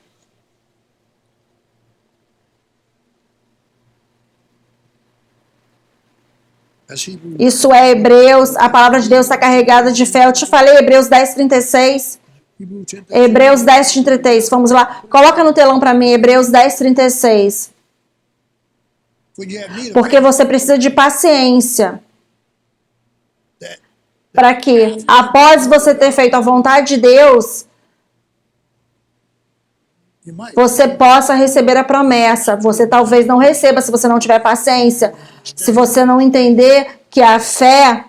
Isso é Hebreus, a palavra de Deus está carregada de fé. Eu te falei, Hebreus 10:36. Hebreus 10:36, vamos lá. Coloca no telão para mim, Hebreus 10:36. Porque você precisa de paciência. Para que, após você ter feito a vontade de Deus, você possa receber a promessa. Você talvez não receba se você não tiver paciência. Se você não entender que a fé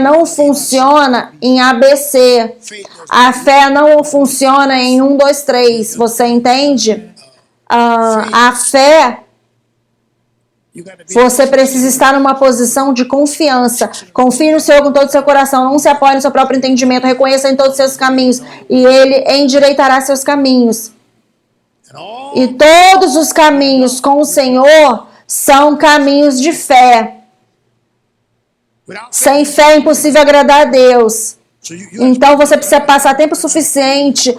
não funciona em ABC. A fé não funciona em 1, 2, 3. Você entende? A fé, você precisa estar numa posição de confiança. Confie no Senhor com todo o seu coração. Não se apoie no seu próprio entendimento. Reconheça em todos os seus caminhos. E Ele endireitará seus caminhos. E todos os caminhos com o Senhor são caminhos de fé. Sem fé é impossível agradar a Deus. Então você precisa passar tempo suficiente.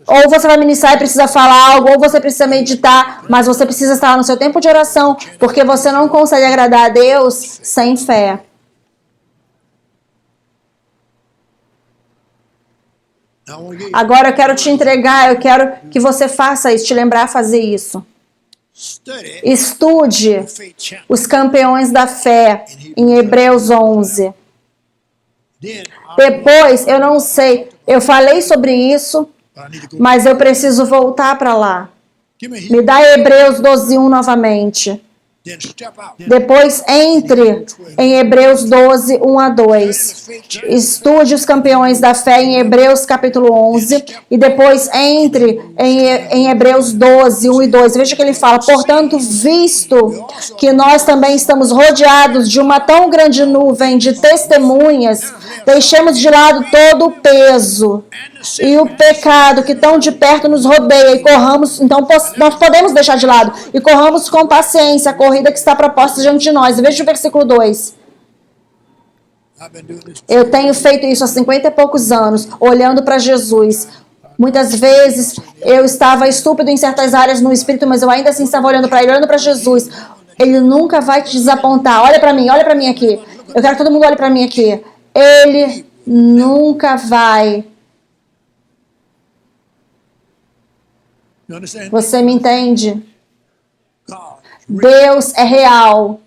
Ou você vai ministrar e precisa falar algo, ou você precisa meditar, mas você precisa estar no seu tempo de oração, porque você não consegue agradar a Deus sem fé. Agora eu quero te entregar, eu quero que você faça isso, te lembrar a fazer isso. Estude os campeões da fé em Hebreus 11. Depois, eu não sei, eu falei sobre isso, mas eu preciso voltar para lá. Me dá Hebreus 12:1 novamente. Depois entre em Hebreus 12:1-2. Estude os campeões da fé em Hebreus capítulo 11. E depois entre em Hebreus 12:1-2. Veja que ele fala: portanto, visto que nós também estamos rodeados de uma tão grande nuvem de testemunhas, deixemos de lado todo o peso e o pecado que tão de perto nos rodeia e corramos, então nós podemos deixar de lado e corramos com paciência a corrida que está proposta diante de nós. Veja o versículo 2. Eu tenho feito isso há 50 e poucos anos, olhando para Jesus. Muitas vezes eu estava estúpido em certas áreas no espírito, mas eu ainda assim estava olhando para ele, olhando para Jesus. Ele nunca vai te desapontar. Olha para mim aqui. Eu quero que todo mundo olhe para mim aqui. Ele nunca vai. Você me entende? Deus é real.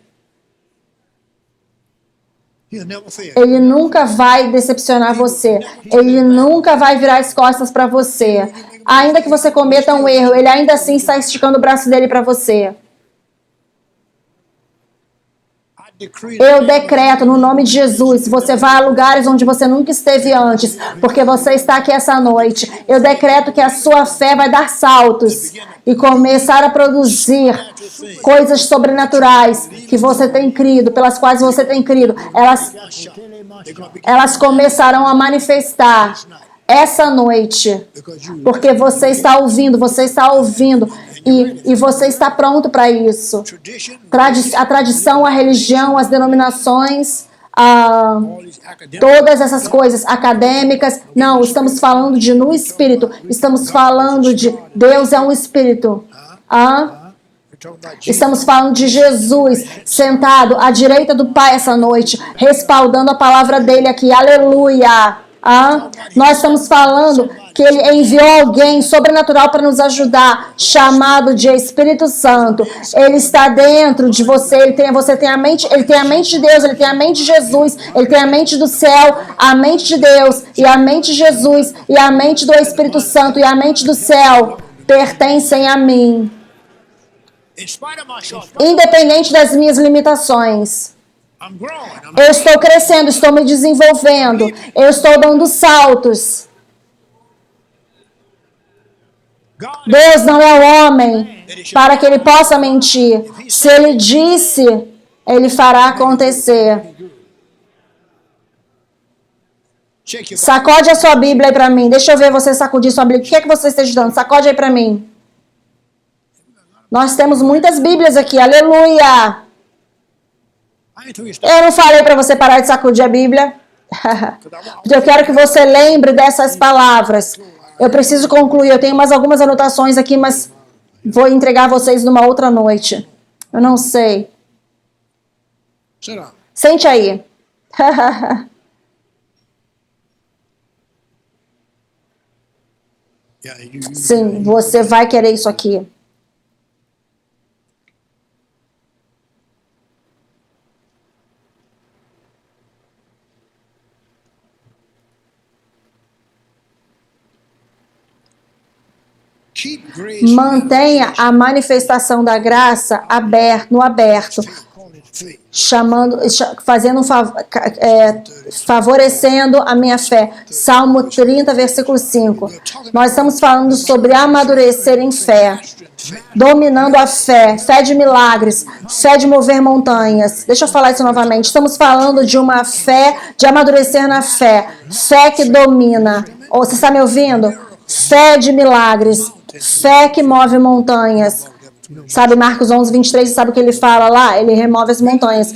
Ele nunca vai decepcionar você. Ele nunca vai virar as costas para você. Ainda que você cometa um erro, ele ainda assim está esticando o braço dele para você. Eu decreto no nome de Jesus, você vai a lugares onde você nunca esteve antes, porque você está aqui essa noite. Eu decreto que a sua fé vai dar saltos e começar a produzir coisas sobrenaturais que você tem crido, pelas quais você tem crido. Elas começarão a manifestar essa noite, porque você está ouvindo e você está pronto para isso. A tradição, a religião, as denominações, todas essas coisas acadêmicas, não, estamos falando de no Espírito, estamos falando de Deus é um Espírito. Estamos falando de Jesus sentado à direita do Pai essa noite, respaldando a palavra dele aqui, aleluia. Nós estamos falando que ele enviou alguém sobrenatural para nos ajudar, chamado de Espírito Santo. Ele está dentro de você, você tem a mente, ele tem a mente de Deus, ele tem a mente de Jesus, ele tem a mente do céu, a mente de Deus e a mente de Jesus e a mente do Espírito Santo e a mente do céu pertencem a mim. Independente das minhas limitações. Eu estou crescendo, estou me desenvolvendo, eu estou dando saltos. Deus não é o homem para que ele possa mentir. Se ele disse, ele fará acontecer. Sacode a sua Bíblia aí para mim. Deixa eu ver você sacudir sua Bíblia. O que é que você está estudando? Sacode aí para mim. Nós temos muitas Bíblias aqui. Aleluia! Eu não falei para você parar de sacudir a Bíblia. Eu quero que você lembre dessas palavras. Eu preciso concluir. Eu tenho mais algumas anotações aqui, mas vou entregar a vocês numa outra noite. Eu não sei. Sente aí. Sim, você vai querer isso aqui. Mantenha a manifestação da graça no aberto, favorecendo a minha fé. Salmo 30, versículo 5. Nós estamos falando sobre amadurecer em fé, dominando a fé, fé de milagres, fé de mover montanhas. Deixa eu falar isso novamente. Estamos falando de uma fé, de amadurecer na fé, fé que domina. Você está me ouvindo? Fé de milagres, fé que move montanhas. Sabe Marcos 11, 23, sabe o que ele fala lá? Ele remove as montanhas.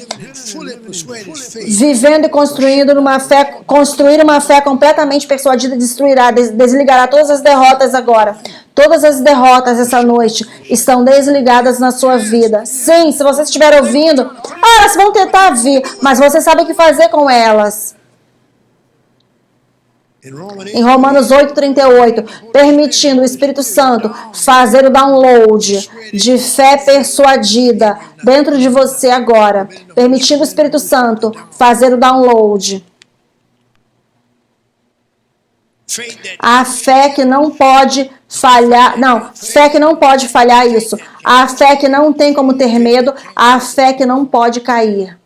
Vivendo e construindo construir uma fé completamente persuadida destruirá, desligará todas as derrotas agora. Todas as derrotas essa noite estão desligadas na sua vida. Sim, se você estiver ouvindo, elas vão tentar vir, mas você sabe o que fazer com elas. Em Romanos 8:38, permitindo o Espírito Santo fazer o download de fé persuadida dentro de você agora. Permitindo o Espírito Santo fazer o download. A fé que não pode falhar, fé que não pode falhar isso. A fé que não tem como ter medo, a fé que não pode cair.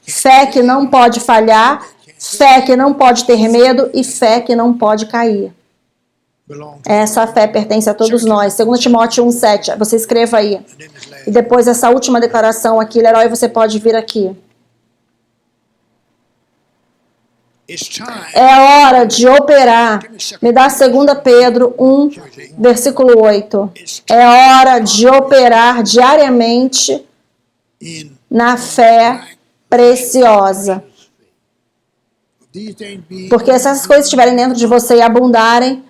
Fé que não pode falhar, fé que não pode ter medo e fé que não pode cair. Essa fé pertence a todos nós. 2 Timóteo 1:7. Você escreva aí. E depois essa última declaração aqui, Leroy, você pode vir aqui. É hora de operar. Me dá 2 Pedro 1, versículo 8. É hora de operar diariamente na fé preciosa. Porque se essas coisas estiverem dentro de você e abundarem,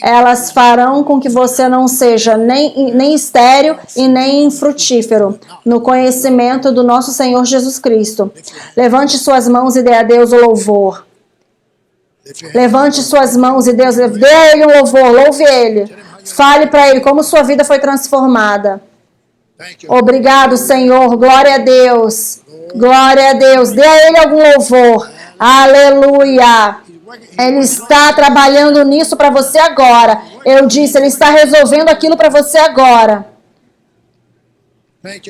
Elas farão com que você não seja nem estéril e nem infrutífero no conhecimento do nosso Senhor Jesus Cristo. Levante suas mãos e dê a Deus o louvor. Levante suas mãos e dê a Ele um louvor, louve Ele. Fale para Ele como sua vida foi transformada. Obrigado, Senhor. Glória a Deus. Glória a Deus. Dê a Ele algum louvor. Aleluia. Ele está trabalhando nisso para você agora. Eu disse, Ele está resolvendo aquilo para você agora.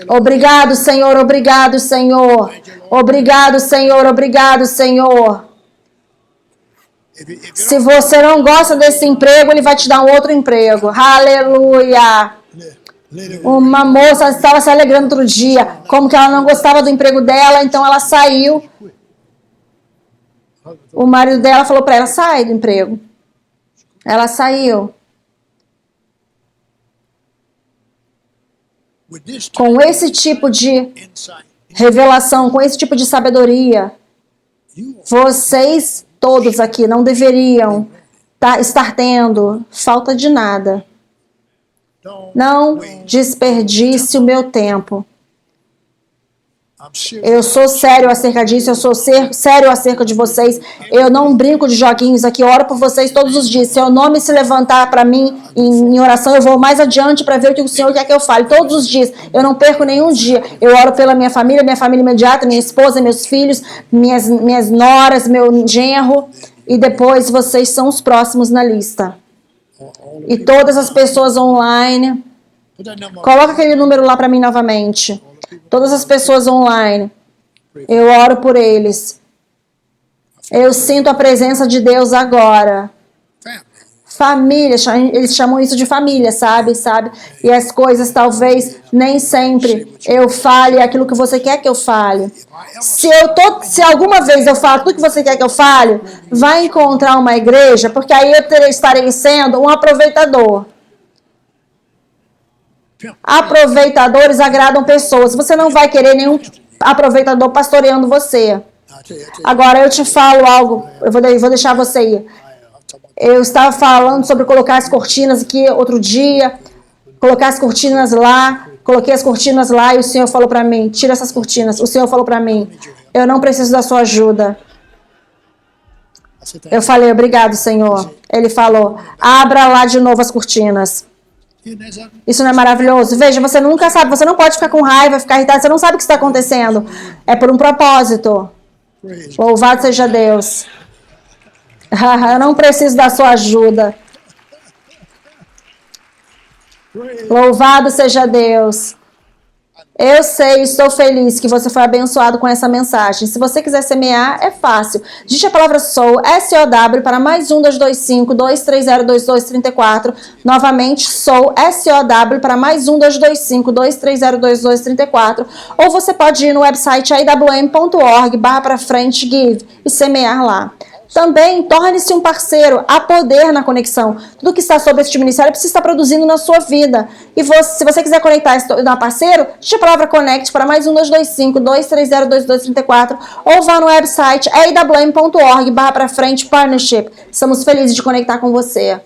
Obrigado, Senhor. Obrigado, Senhor. Obrigado, Senhor. Obrigado, Senhor. Se você não gosta desse emprego, Ele vai te dar um outro emprego. Aleluia. Uma moça estava se alegrando outro dia, como que ela não gostava do emprego dela, então ela saiu. O marido dela falou para ela, sai do emprego. Ela saiu. Com esse tipo de revelação, com esse tipo de sabedoria, vocês todos aqui não deveriam estar tendo falta de nada. Não desperdice o meu tempo. Eu sou sério acerca disso, eu sou sério acerca de vocês. Eu não brinco de joguinhos aqui, eu oro por vocês todos os dias. Se eu não me se levantar para mim em oração, eu vou mais adiante para ver o que o Senhor quer que eu fale. Todos os dias, eu não perco nenhum dia. Eu oro pela minha família imediata, minha esposa, meus filhos, minhas noras, meu genro. E depois vocês são os próximos na lista. E todas as pessoas online. Coloca aquele número lá para mim novamente. Todas as pessoas online, eu oro por eles. Eu sinto a presença de Deus agora. Família, eles chamam isso de família, sabe? E as coisas talvez nem sempre eu fale aquilo que você quer que eu fale. Se alguma vez eu falo tudo que você quer que eu fale, vai encontrar uma igreja, porque aí eu estarei sendo um aproveitador. Aproveitadores agradam pessoas. Você não vai querer nenhum aproveitador pastoreando você. Agora eu te falo algo, eu vou deixar você ir. Eu estava falando sobre colocar as cortinas aqui outro dia, colocar as cortinas lá, coloquei as cortinas lá e o Senhor falou para mim, tira essas cortinas. O Senhor falou para mim, eu não preciso da sua ajuda. Eu falei, obrigado, Senhor. Ele falou, abra lá de novo as cortinas. Isso não é maravilhoso? Veja, você nunca sabe, você não pode ficar com raiva, ficar irritado, você não sabe o que está acontecendo. É por um propósito. Louvado seja Deus. Eu não preciso da sua ajuda. Louvado seja Deus. Eu sei, estou feliz que você foi abençoado com essa mensagem. Se você quiser semear, é fácil. Digite a palavra SOW, S-O-W, para mais 1-225-230-2234. Novamente, SOW, S-O-W, para mais 1-225-230-2234. Ou você pode ir no website awm.org/give e semear lá. Também, torne-se um parceiro, há poder na conexão. Tudo que está sobre este ministério precisa estar produzindo na sua vida. E se você quiser conectar e dar parceiro, digite a palavra CONNECT para mais 1-225-230-2234 ou vá no website awm.org/partnership. Estamos felizes de conectar com você.